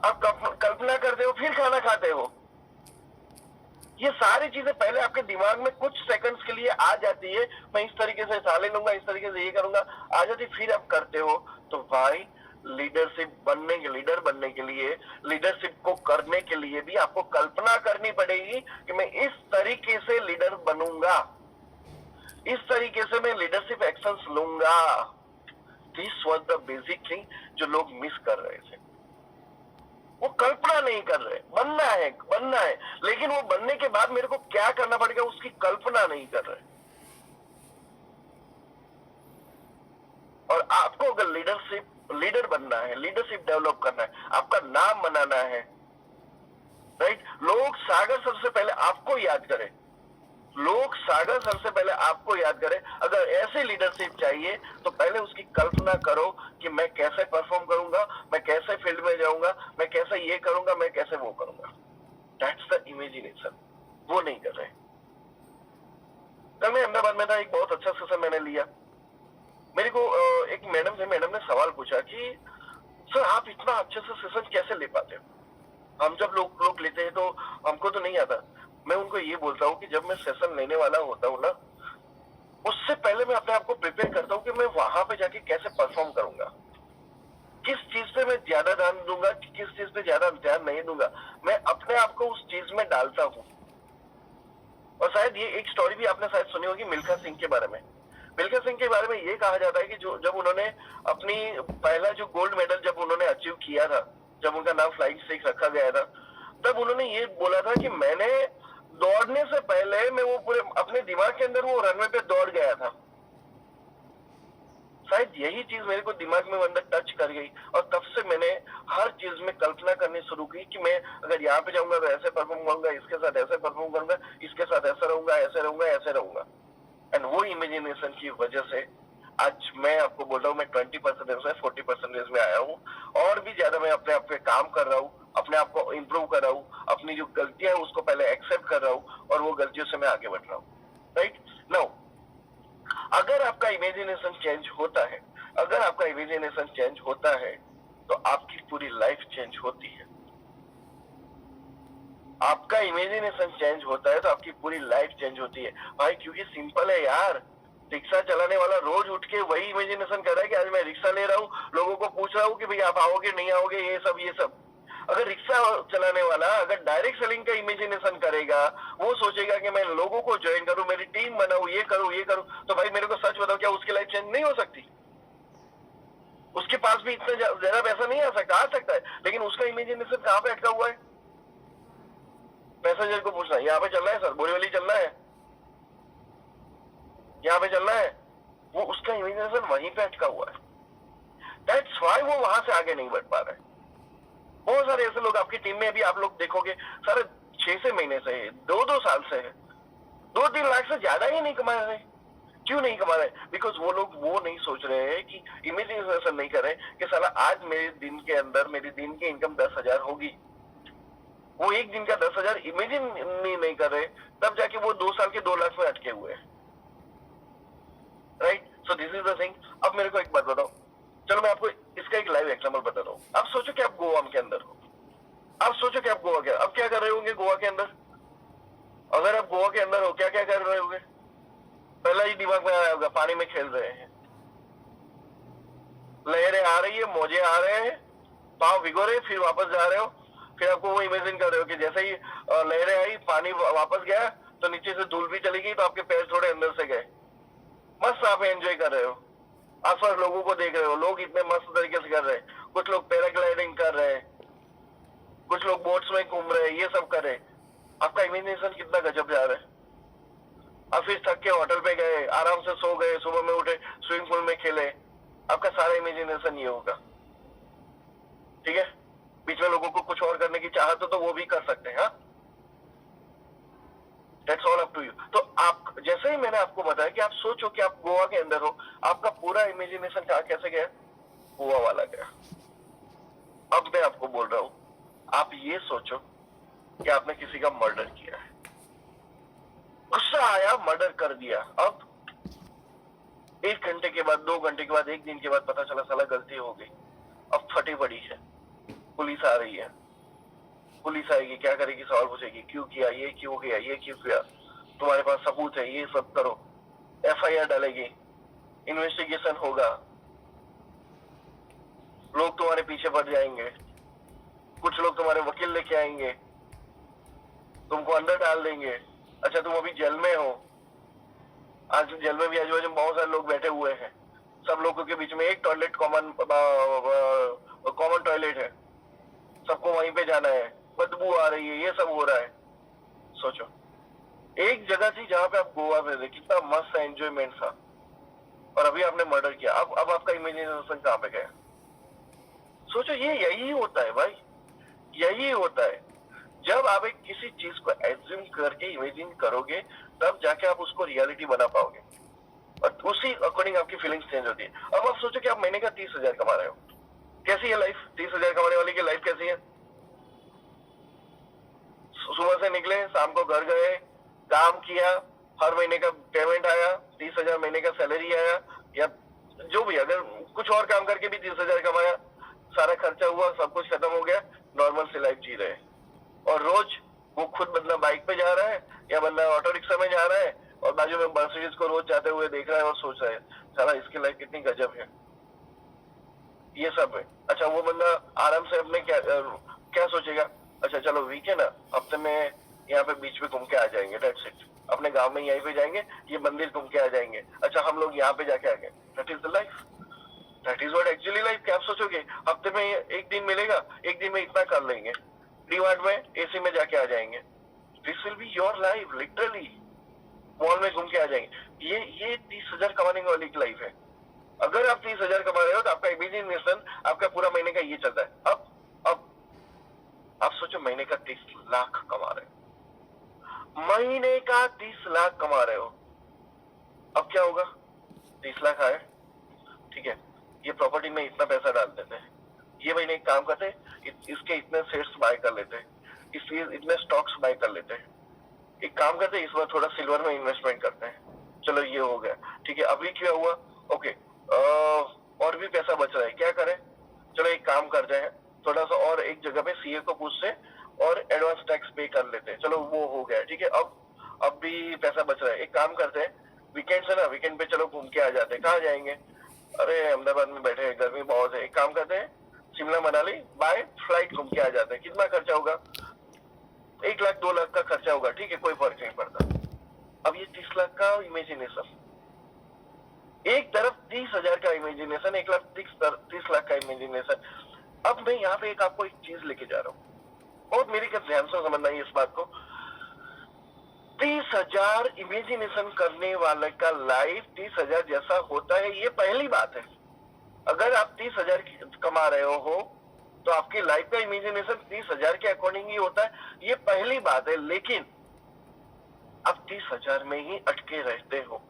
आप कल्पना करते हो फिर खाना खाते हो, ये सारी चीजें पहले आपके दिमाग में कुछ सेकंड्स के लिए आ जाती है, मैं इस तरीके से साले लूंगा, इस तरीके से ये करूंगा, आ जाती, फिर आप करते हो। तो भाई लीडर बनने के लिए, लीडरशिप को करने के लिए भी आपको कल्पना करनी पड़ेगी कि मैं इस तरीके से लीडर बनूंगा, इस तरीके से मैं लीडरशिप एक्शंस लूंगा। This was the basic thing जो लोग मिस कर रहे थे। वो कल्पना नहीं कर रहे, बनना है, लेकिन वो बनने के बाद मेरे को क्या करना पड़ेगा उसकी कल्पना नहीं कर रहे। और आपको अगर लीडर बनना है, लीडरशिप डेवलप करना है, आपका नाम बनाना है, राइट, लोग सागर सबसे पहले आपको याद करें। लोग 5.5 साल से पहले आपको याद करें। अगर ऐसे लीडरशिप चाहिए तो पहले उसकी कल्पना करो कि मैं कैसे परफॉर्म करूंगा, मैं कैसे फील्ड में जाऊंगा, मैं कैसे ये करूंगा, मैं कैसे वो करूंगा। That's the imagination. वो नहीं कर रहे। कल मैं अहमदाबाद में था, एक बहुत अच्छा सेशन मैंने लिया। मेरे को एक मैडम ने सवाल पूछा कि सर आप इतना अच्छे से सेशन कैसे ले पाते हो? हम जब लोग लेते हैं तो हमको तो नहीं आता। मैं उनको ये बोलता हूँ कि जब मैं सेशन लेने वाला होता हूँ ना, उससे पहले मैं अपने आप को प्रिपेयर करता हूँ कि मैं वहां पे जाके कैसे परफॉर्म करूंगा, किस चीज पे मैं ज्यादा ध्यान दूंगा, किस चीज पे ज्यादा ध्यान नहीं दूंगा। मैं अपने आप को उस चीज में डालता हूँ। और शायद ये एक स्टोरी भी आपने शायद सुनी होगी मिल्खा सिंह के बारे में। मिल्खा सिंह के बारे में ये कहा जाता है कि जब उन्होंने अपनी पहला जो गोल्ड मेडल जब उन्होंने अचीव किया था, जब उनका नाम फ्लाइंग सिक्स रखा गया था, तब उन्होंने ये बोला था कि मैंने दौड़ने से पहले मैं वो पूरे अपने दिमाग के अंदर वो रनवे पे दौड़ गया था। शायद यही चीज मेरे को दिमाग में अंदर टच कर गई और तब से मैंने हर चीज में कल्पना करनी शुरू की कि मैं अगर यहाँ पे जाऊंगा तो ऐसे परफॉर्म करूंगा, इसके साथ ऐसे परफॉर्म करूंगा, इसके साथ ऐसा रहूंगा, ऐसे रहूंगा, ऐसे रहूंगा। एंड वो इमेजिनेशन की वजह से आज मैं आपको बोल रहा हूँ, मैं 20% से 40% में आया हूँ। और भी ज्यादा मैं अपने आप पे काम कर रहा हूँ, अपने आप को इम्प्रूव कर रहा हूँ, अपनी जो गलतियां है उसको पहले एक्सेप्ट कर रहा हूँ और वो गलतियों से मैं आगे बढ़ रहा हूँ। राइट नाउ, अगर आपका इमेजिनेशन चेंज होता है, अगर आपका इमेजिनेशन चेंज होता है तो आपकी पूरी लाइफ चेंज होती है। आपका इमेजिनेशन चेंज होता है तो आपकी पूरी लाइफ चेंज होती है भाई, क्योंकि सिंपल है यार। रिक्शा चलाने वाला रोज उठ के वही इमेजिनेशन कर रहा है कि आज मैं रिक्शा ले रहा हूँ, लोगों को पूछ रहा हूँ कि भाई आप आओगे नहीं आओगे, ये सब। अगर रिक्शा चलाने वाला अगर डायरेक्ट सेलिंग का इमेजिनेशन करेगा, वो सोचेगा कि मैं लोगों को ज्वाइन करूं, मेरी टीम बनाऊं, ये करूं, तो भाई मेरे को सच बताओ, क्या उसकी लाइफ चेंज नहीं हो सकती? उसके पास भी इतना ज्यादा पैसा नहीं आ सकता है, लेकिन उसका इमेजिनेशन कहाँ पे अटका हुआ है? पैसेंजर को पूछना, यहाँ पे चलना है सर, बोरीवली चलना है, यहाँ पे चलना है। वो उसका इमेजिनेशन वहीं पे अटका हुआ है। दैट्स व्हाई वो वहां से आगे नहीं बढ़ पा रहे। बहुत सारे ऐसे लोग आपकी टीम में अभी आप लोग देखोगे, सारे 6 महीने से है, 2 साल से है, 2-3 लाख से ज्यादा ही नहीं कमा रहे। क्यों नहीं कमा रहे? बिकॉज वो लोग वो नहीं सोच रहे हैं कि इमेजिनेशन नहीं कर रहे कि साला आज मेरे दिन के अंदर मेरी दिन की इनकम 10,000 होगी। वो एक दिन का 10,000 इमेजिन नहीं कर रहे, तब जाके वो 2 साल के 2 लाख में अटके हुए हैं। Right, so this is the thing. अब मेरे को एक बात बताओ, चलो मैं आपको इसका एक लाइव एग्जांपल बता रहा हूँ। आप सोचो कि आप गोवा के अंदर हो, आप सोचो कि आप गोवा के अब क्या कर रहे होंगे गोवा के अंदर? अगर आप गोवा के अंदर हो, क्या क्या कर रहे होंगे? पहला ही दिमाग में आया होगा, पानी में खेल रहे हैं, लहरें आ रही है, मौजे आ रहे हैं, पाँव भिगो रहे, फिर वापस जा रहे हो। फिर आपको वो इमेजिन कर रहे हो कि जैसे ही लहरें आई, पानी वापस गया, तो नीचे से धूल भी चली गई, तो आपके पैर थोड़े अंदर से गए। मस्त आप एंजॉय कर रहे हो, आसपास लोगों को देख रहे हो, लोग इतने मस्त तरीके से कर रहे हैं। कुछ लोग पैराग्लाइडिंग कर रहे हैं, कुछ लोग बोट्स में घूम रहे हैं, ये सब कर रहे हैं। आपका इमेजिनेशन कितना गजब जा रहा है। आप फिर थक के होटल पे गए, आराम से सो गए, सुबह में उठे, स्विमिंग पूल में खेले। आपका सारा इमेजिनेशन ये होगा। ठीक है, बीच में लोगों को कुछ और करने की चाहत हो तो वो भी कर सकते हैं। That's all up to you. तो आप जैसे ही मैंने आपको बताया कि आप सोचो कि आप गोवा के अंदर हो, आपका पूरा इमेजिनेशन कहाँ कैसे गया? गोवा वाला गया। अब मैं आपको बोल रहा हूँ, आप ये सोचो कि आपने किसी का मर्डर किया है, गुस्सा आया, मर्डर कर दिया। अब 1 घंटे के बाद, 2 घंटे के बाद, 1 दिन के बाद पता चला साला गलती हो गई। अब फटी पड़ी है, पुलिस आ रही है। पुलिस आएगी, क्या करेगी? सवाल पूछेगी, क्यों किया, ये क्यों किया, ये क्यों किया, तुम्हारे पास सबूत है, ये सब करो। FIR डालेगी, इन्वेस्टिगेशन होगा, लोग तुम्हारे पीछे पड़ जाएंगे, कुछ लोग तुम्हारे वकील लेके आएंगे, तुमको अंदर डाल देंगे। अच्छा, तुम अभी जेल में हो, आज जेल में भी आजू बाजू बहुत सारे लोग बैठे हुए हैं, सब लोगों के बीच में एक टॉयलेट कॉमन टॉयलेट है, सबको वहीं पे जाना है, बदबू आ रही है, ये सब हो रहा है। सोचो, एक जगह थी जहां पे आप गोवा में थे, कितना मस्त एंजॉयमेंट था, और अभी आपने मर्डर किया। अब आपका इमेजिनेशन कहाँ पे गया? सोचो, ये यही होता है भाई, यही होता है। जब आप एक किसी चीज को एज्यूम करके इमेजिन करोगे, तब जाके आप उसको रियलिटी बना पाओगे, और उसी अकॉर्डिंग आपकी फीलिंग्स चेंज होती है। अब आप सोचो कि आप महीने का 30,000 कमा रहे हो, कैसी है लाइफ? 30,000 कमाने वाले की लाइफ कैसी है? सुबह से निकले, शाम को घर गए, काम किया, हर महीने का पेमेंट आया, 30,000 महीने का सैलरी आया, या जो भी, अगर कुछ और काम करके भी 30,000 कमाया, सारा खर्चा हुआ, सब कुछ खत्म हो गया, नॉर्मल सी लाइफ जी रहे हैं। और रोज वो खुद बंदा बाइक पे जा रहा है या बंदा ऑटो रिक्शा में जा रहा है, और बाजू में मर्सिडीज को रोज जाते हुए देख रहा है और सोच रहा है, साला इसकी लाइफ कितनी गजब है। ये सब है। अच्छा, वो बंदा आराम से अपने क्या सोचेगा, अच्छा चलो वीक है ना, हफ्ते में यहाँ पे बीच में घूम के आ जाएंगे, दैट्स इट, अपने गांव में यहीं पे जाएंगे, ये मंदिर घूम के आ जाएंगे, अच्छा हम लोग यहाँ पे जाके आ गए, that is the life, that is what actually life. क्या आप सोचोगे हफ्ते में एक दिन मिलेगा, एक दिन में इतना कर लेंगे, डीमार्ट में एसी में जाके आ जाएंगे, this will be your life, literally mall में घूम के आ जाएंगे। ये 30,000 कमाने वाली की लाइफ है। अगर आप 30,000 कमा रहे हो तो आपका इमेजिनेशन, आपका पूरा महीने का ये चलता है। अब आप सोचो महीने का 30 लाख कमा रहे हो, महीने का 30 लाख कमा रहे हो, अब क्या होगा? 30 लाख आए, ठीक है, ये प्रॉपर्टी में इतना पैसा डाल देते हैं, ये महीने एक काम करते हैं, इसके इतने शेयर्स बाय कर लेते हैं, इसलिए इतने स्टॉक्स बाय कर लेते हैं, एक काम करते हैं, इस बार थोड़ा सिल्वर में इन्वेस्टमेंट करते हैं, चलो ये हो गया, ठीक है। अभी क्या हुआ? ओके, और भी पैसा बच रहा है, क्या करें? चलो एक काम करते हैं, थोड़ा सा और एक जगह पे सीए को पूछते और एडवांस टैक्स पे कर लेते हैं, चलो वो हो गया, ठीक है। अब भी पैसा बच रहा है, एक काम करते हैं, वीकेंड है ना, वीकेंड पे चलो घूम के आ जाते हैं। कहाँ जाएंगे? अरे अहमदाबाद में बैठे हैं, गर्मी बहुत है, एक काम करते हैं, शिमला मनाली बाय फ्लाइट घूम के आ जाते हैं। कितना खर्चा होगा? 1 लाख 2 लाख का खर्चा होगा, ठीक है, कोई फर्क नहीं पड़ता। अब ये 30 लाख का इमेजिनेशन, एक तरफ 30,000 का इमेजिनेशन, 1 लाख 30 लाख का इमेजिनेशन। अब मैं यहाँ पे आपको एक चीज लेके जा रहा हूँ, बहुत मेरी ध्यान से समझना है इस बात को। 30,000 इमेजिनेशन करने वाले का लाइफ 30,000 जैसा होता है, ये पहली बात है। अगर आप 30,000 कमा रहे हो तो आपकी लाइफ का इमेजिनेशन 30,000 के अकॉर्डिंग ही होता है, ये पहली बात है। लेकिन आप 30,000 में ही अटके रहते हो।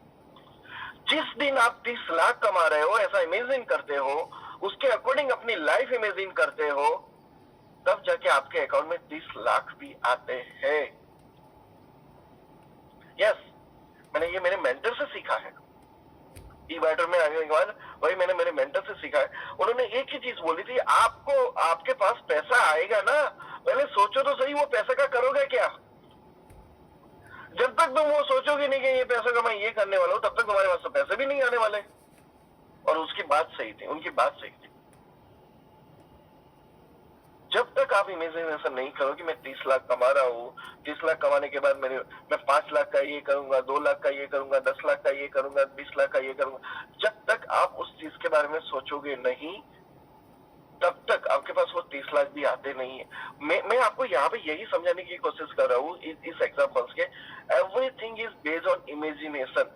जिस दिन आप 30 लाख कमा रहे हो, ऐसा इमेजिन करते हो, उसके अकॉर्डिंग अपनी लाइफ इमेजिन करते हो, तब जाके आपके अकाउंट में 30 लाख भी आते हैं। यस, मैंने ये मेरे मेंटर से सीखा है। ई बैटर में आने के बाद वही मैंने मेरे मेंटर से सीखा है। उन्होंने एक ही चीज बोली थी, आपको आपके पास पैसा आएगा ना, पहले सोचो तो सही वो पैसा का करोगे क्या। जब तक तुम वो सोचोगे नहीं कि ये पैसा का मैं ये करने वाला हूं, तब तक तुम्हारे पास तो पैसे भी नहीं आने वाले। और उसकी बात सही थी, उनकी बात सही थी। जब तक आप इमेजिनेशन नहीं करो कि मैं 30 लाख कमा रहा हूँ, 30 लाख कमाने के बाद मैं 5 लाख का ये करूंगा, 2 लाख का ये करूंगा, 10 लाख का ये करूंगा, 20 लाख का ये करूंगा, जब तक आप उस चीज के बारे में सोचोगे नहीं, तब तक आपके पास वो 30 लाख भी आते नहीं है। मैं आपको यहाँ पे यही समझाने की कोशिश कर रहा हूँ इस एग्जाम्पल्स के, everything is based on imagination.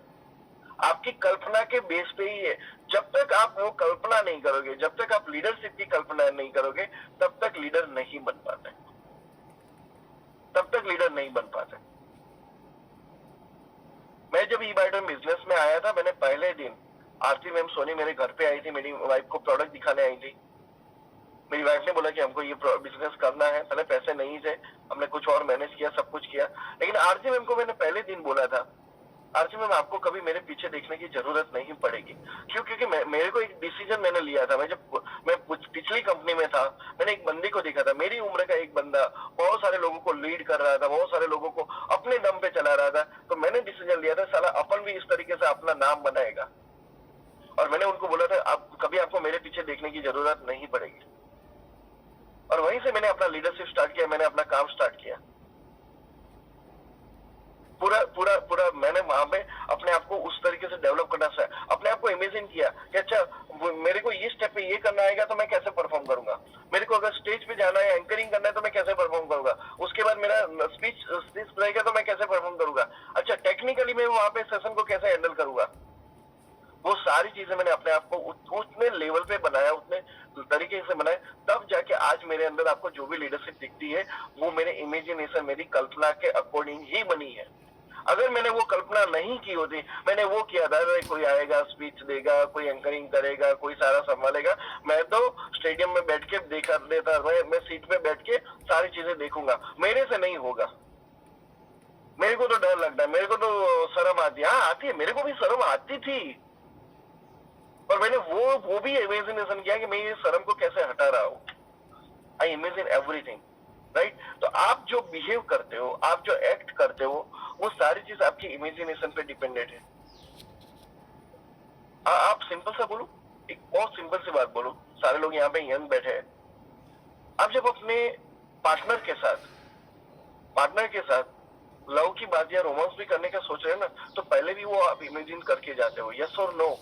आपकी कल्पना के बेस पे ही है। जब तक आप वो कल्पना नहीं करोगे, जब तक आप लीडरशिप की कल्पना नहीं करोगे, तब तक लीडर नहीं बन पाते, तब तक लीडर नहीं बन पाते। मैं जब ई बाइटर बिजनेस में आया था, मैंने पहले दिन आरती मैम सोनी मेरे घर पे आई थी, मेरी वाइफ को प्रोडक्ट दिखाने आई थी। मेरी वाइफ ने बोला कि हमको ये बिजनेस करना है, पहले पैसे नहीं थे, हमने कुछ और मैनेज किया, सब कुछ किया। लेकिन आरती मैम को मैंने पहले दिन बोला था, आरती मैम आपको कभी मेरे पीछे देखने की जरूरत नहीं पड़ेगी। क्यों? क्योंकि मेरे को एक डिसीजन मैंने लिया था। मैं पिछली कंपनी में था, मैंने एक बंदे को देखा था, मेरी उम्र का एक बंदा बहुत सारे लोगों को लीड कर रहा था, बहुत सारे लोगों को अपने दम पे चला रहा था। तो मैंने डिसीजन लिया था, साला अपन भी इस तरीके से अपना नाम बनाएगा। और मैंने उनको बोला था, आप कभी आपको मेरे पीछे देखने की जरूरत नहीं पड़ेगी। और वहीं से मैंने अपना लीडरशिप स्टार्ट किया, मैंने अपना काम स्टार्ट किया। पूरा मैंने वहां पे अपने आप को उस तरीके से डेवलप करना चाहिए। अपने आप को इमेजिन किया कि अच्छा मेरे को ये स्टेप पे ये करना आएगा तो मैं कैसे परफॉर्म करूंगा, मेरे को अगर स्टेज पे जाना है, एंकरिंग करना है तो मैं कैसे परफॉर्म करूंगा, उसके बाद मेरा स्पीच रहेगा तो मैं कैसे परफॉर्म करूंगा, अच्छा टेक्निकली मैं वहां पे सेशन को कैसे हैंडल करूंगा। वो सारी चीजें मैंने अपने आप को उतने लेवल पे बनाया, उतने तरीके से बनाया, तब जाके आज आज मेरे अंदर आपको जो भी लीडरशिप दिखती है वो मेरे इमेजिनेशन, मेरी कल्पना के अकॉर्डिंग ही बनी है। अगर मैंने वो कल्पना नहीं की होती, मैंने वो किया था कोई आएगा स्पीच देगा, कोई एंकरिंग करेगा, कोई सारा संभालेगा, मैं तो स्टेडियम में बैठ के देखा देता, मैं सीट पे बैठ के सारी चीजें देखूंगा, मेरे से नहीं होगा। मेरे को तो डर लगता है, मेरे को तो शर्म आती है। हाँ आती है, मेरे को भी शर्म आती थी, पर मैंने वो भी इमेजिनेशन किया कि मैं ये शर्म को कैसे हटा रहा हूँ। I imagine everything, right. तो आप जो बिहेव करते हो, आप जो एक्ट करते हो, वो सारी चीज आपकी इमेजिनेशन पे डिपेंडेंट है। आप सिंपल सा बोलो, एक बहुत सिंपल सी बात बोलो, सारे लोग यहाँ पे यंग बैठे हैं। आप जब अपने पार्टनर के साथ लव की बात या रोमांस भी करने का सोच रहे हैं ना, तो पहले भी वो आप इमेजिन करके जाते हो, यस और नो?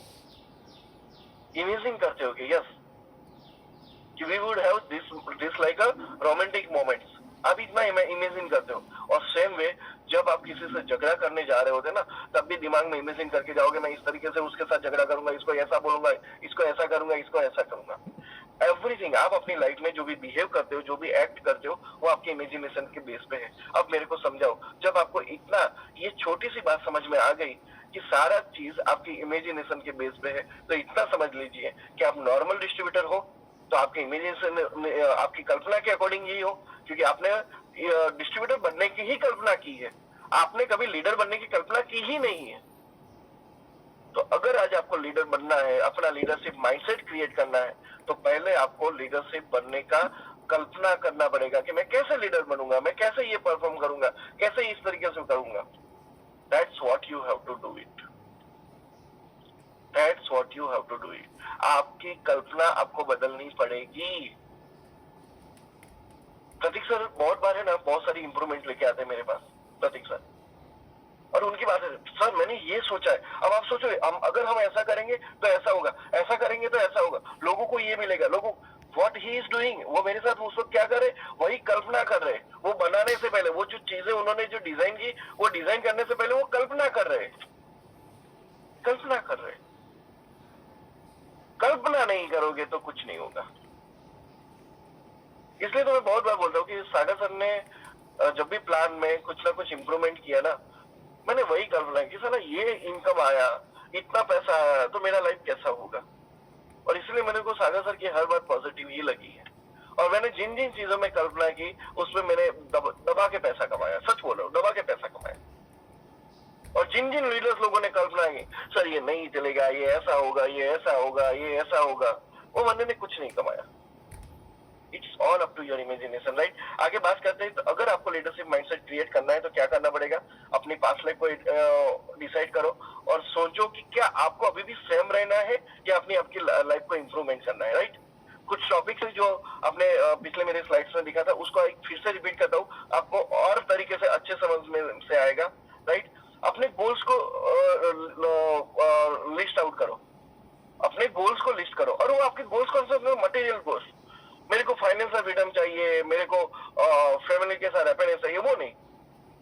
इमेजिन करते हो कि यस कि we would have this like a romantic moments, आप इतना इमेजिन करते हो। और सेम वे जब आप किसी से झगड़ा करने जा रहे होते ना, तब भी दिमाग में इमेजिन करके जाओगे, मैं इस तरीके से उसके साथ झगड़ा करूंगा, इसको ऐसा बोलूंगा, इसको ऐसा करूंगा, इसको ऐसा करूंगा। एवरीथिंग आप अपनी लाइफ में जो भी बिहेव करते हो, जो भी एक्ट करते हो, वो आपके इमेजिनेशन के बेस पे है। अब मेरे को समझाओ, जब आपको इतना ये छोटी सी बात समझ में आ गई कि सारा चीज आपकी इमेजिनेशन के बेस पे है, तो इतना समझ लीजिए कि आप नॉर्मल डिस्ट्रीब्यूटर हो तो आपके इमेजिनेशन, आपकी कल्पना के अकॉर्डिंग ही हो, क्योंकि आपने डिस्ट्रीब्यूटर बनने की ही कल्पना की है, आपने कभी लीडर बनने की कल्पना की ही नहीं है। तो अगर आज आपको लीडर बनना है, अपना लीडरशिप माइंडसेट क्रिएट करना है, तो पहले आपको लीडरशिप बनने का कल्पना करना पड़ेगा कि मैं कैसे लीडर बनूंगा, मैं कैसे ये परफॉर्म करूंगा, कैसे इस तरीके से करूंगा। That's what you have to do it, that's what you have to do it. आपकी कल्पना आपको बदलनी पड़ेगी। प्रतीक सर बहुत बार है ना, बहुत सारी इंप्रूवमेंट लेके आते हैं मेरे पास, प्रतीक सर, और उनकी बात है, सर मैंने ये सोचा है। अब आप सोचो, अगर हम ऐसा करेंगे तो ऐसा होगा, ऐसा करेंगे तो ऐसा होगा, लोगों को ये मिलेगा, लोगों व्हाट ही इज डूइंग, वो मेरे साथ उस वक्त क्या कर रहे, वही कल्पना कर रहे। वो बनाने से पहले, वो जो चीजें उन्होंने जो डिजाइन की, वो डिजाइन करने से पहले वो कल्पना कर रहे, कल्पना कर रहे। कल्पना नहीं करोगे तो कुछ नहीं होगा। इसलिए तो मैं बहुत बार बोलता हूँ कि सागर सर ने जब भी प्लान में कुछ ना कुछ इंप्रूवमेंट किया ना, मैंने वही कल्पना की, साला ये इनकम आया, इतना पैसा आया, तो मेरा लाइफ कैसा होगा। और इसलिए मेरे को सागर सर की हर बात पॉजिटिव ही लगी है। और मैंने जिन जिन चीजों में कल्पना की, उसमें मैंने दबा के पैसा कमाया, सच बोल रहा हूँ, दबा के पैसा कमाया। और जिन जिन लीडर्स लोगों ने कल्पना की, सर ये नहीं चलेगा, ये ऐसा होगा, ये ऐसा होगा, ये ऐसा होगा, वो बंदे ने कुछ नहीं कमाया। It's all up to your imagination, right. आगे बात करते हैं, तो अगर आपको लीडरशिप माइंडसेट क्रिएट करना है तो क्या करना पड़ेगा, अपनी पास्ट लाइफ को डिसाइड करो और सोचो कि क्या आपको अभी भी सेम रहना है या अपनी आपकी लाइफ को इंप्रूवमेंट करना है, राइट। कुछ टॉपिक्स जो आपने पिछले मेरे स्लाइड्स में दिखा था, उसको एक फिर से रिपीट करता हूँ, आपको और तरीके से अच्छे समझ में से आएगा, राइट। अपने गोल्स को लिस्ट आउट करो, अपने गोल्स को लिस्ट करो, और वो आपके गोल्स कौन से, मटेरियल गोल्स। मेरे को फाइनेंशियल फ्रीडम चाहिए, मेरे को फैमिली के साथ हैप्पीनेस चाहिए, वो नहीं।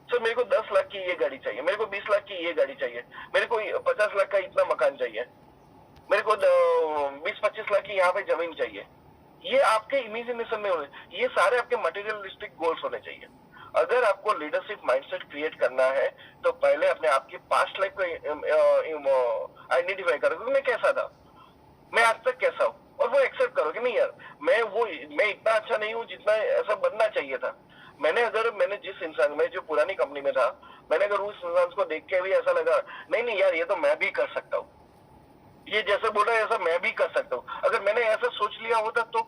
सर मेरे को 10 लाख की ये गाड़ी चाहिए, मेरे को 20 लाख की ये गाड़ी चाहिए, मेरे को 50 लाख का इतना मकान चाहिए, मेरे को 20-25 लाख की यहाँ पे जमीन चाहिए। ये आपके इमेजिनेशन में होने, ये सारे आपके मटेरियलिस्टिक गोल्स होने चाहिए। अगर आपको लीडरशिप माइंडसेट क्रिएट करना है तो पहले अपने आपकी पास्ट लाइफ को आइडेंटिफाई करो कि मैं कैसा था, मैं आज तक कैसा हूँ, और वो एक्सेप्ट करो कि नहीं यार, मैं इतना अच्छा नहीं हूँ जितना ऐसा बनना चाहिए था। मैंने जिस इंसान में, जो पुरानी कंपनी में था, मैंने अगर उस इंसान को देख के भी ऐसा लगा, नहीं यार ये तो मैं भी कर सकता हूँ, ये जैसे बोल रहा है ऐसा मैं भी कर सकता हूँ, अगर मैंने ऐसा सोच लिया होता तो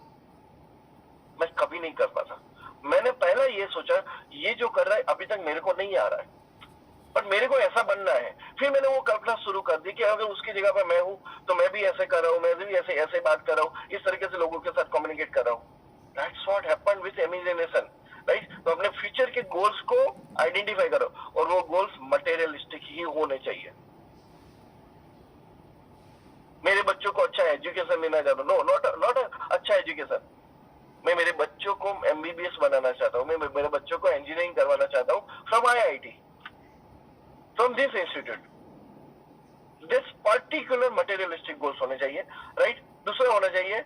मैं कभी नहीं कर पाता। मैंने पहला ये सोचा, ये जो कर रहा है अभी तक मेरे को नहीं आ रहा है, पर मेरे को ऐसा बनना है। फिर मैंने वो कल्पना शुरू कर दी कि अगर उसकी जगह पर मैं हूं तो मैं भी ऐसे कर रहा हूं, मैं भी ऐसे बात कर रहा हूं, इस तरीके से लोगों के साथ कम्युनिकेट कर रहा हूं। That's what happened with imagination, right. तो अपने फ्यूचर के गोल्स को आइडेंटिफाई करो, और वो गोल्स मटेरियलिस्टिक ही होने चाहिए। मेरे बच्चों को अच्छा एजुकेशन देना चाहता हूँ, नॉट अच्छा एजुकेशन, मैं मेरे बच्चों को एमबीबीएस बनाना चाहता हूँ, मैं मेरे बच्चों को इंजीनियरिंग करवाना चाहता हूँ from IIT, from this institute. This particular materialistic goals होने चाहिए, राइट। दूसरा होना चाहिए,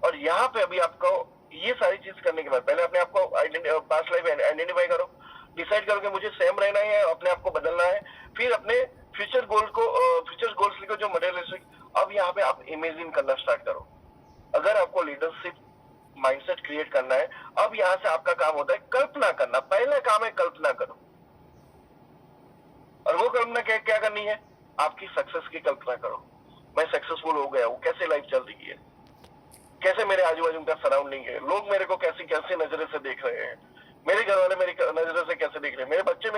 और यहाँ पे अभी आपको ये सारी चीज करने के बाद पहले अपने आप को पास्ट लाइफ आइडेंटिफाई करो, डिसाइड करो कि मुझे सेम रहना है, अपने आप को बदलना है, फिर अपने फ्यूचर गोल्स लिखो जो मटेरियलिस्टिक। अब यहाँ पे आप इमेजिन करना स्टार्ट करो। अगर आपको लीडरशिप माइंडसेट क्रिएट करना है, अब यहाँ से आपका काम होता है कल्पना करना। पहला काम है कल्पना करो, और वो कल्पना क्या क्या करनी है, आपकी सक्सेस की कल्पना करो। मैं सक्सेसफुल हो गया हूँ, कैसे लाइफ चल रही है, कैसे मेरे आजू बाजू का सराउंडिंग है, लोग मेरे को कैसी कैसी नजरे से देख रहे हैं, मेरे घर वाले मेरी नजरों से कैसे देख रहे हैं, मेरे बच्चे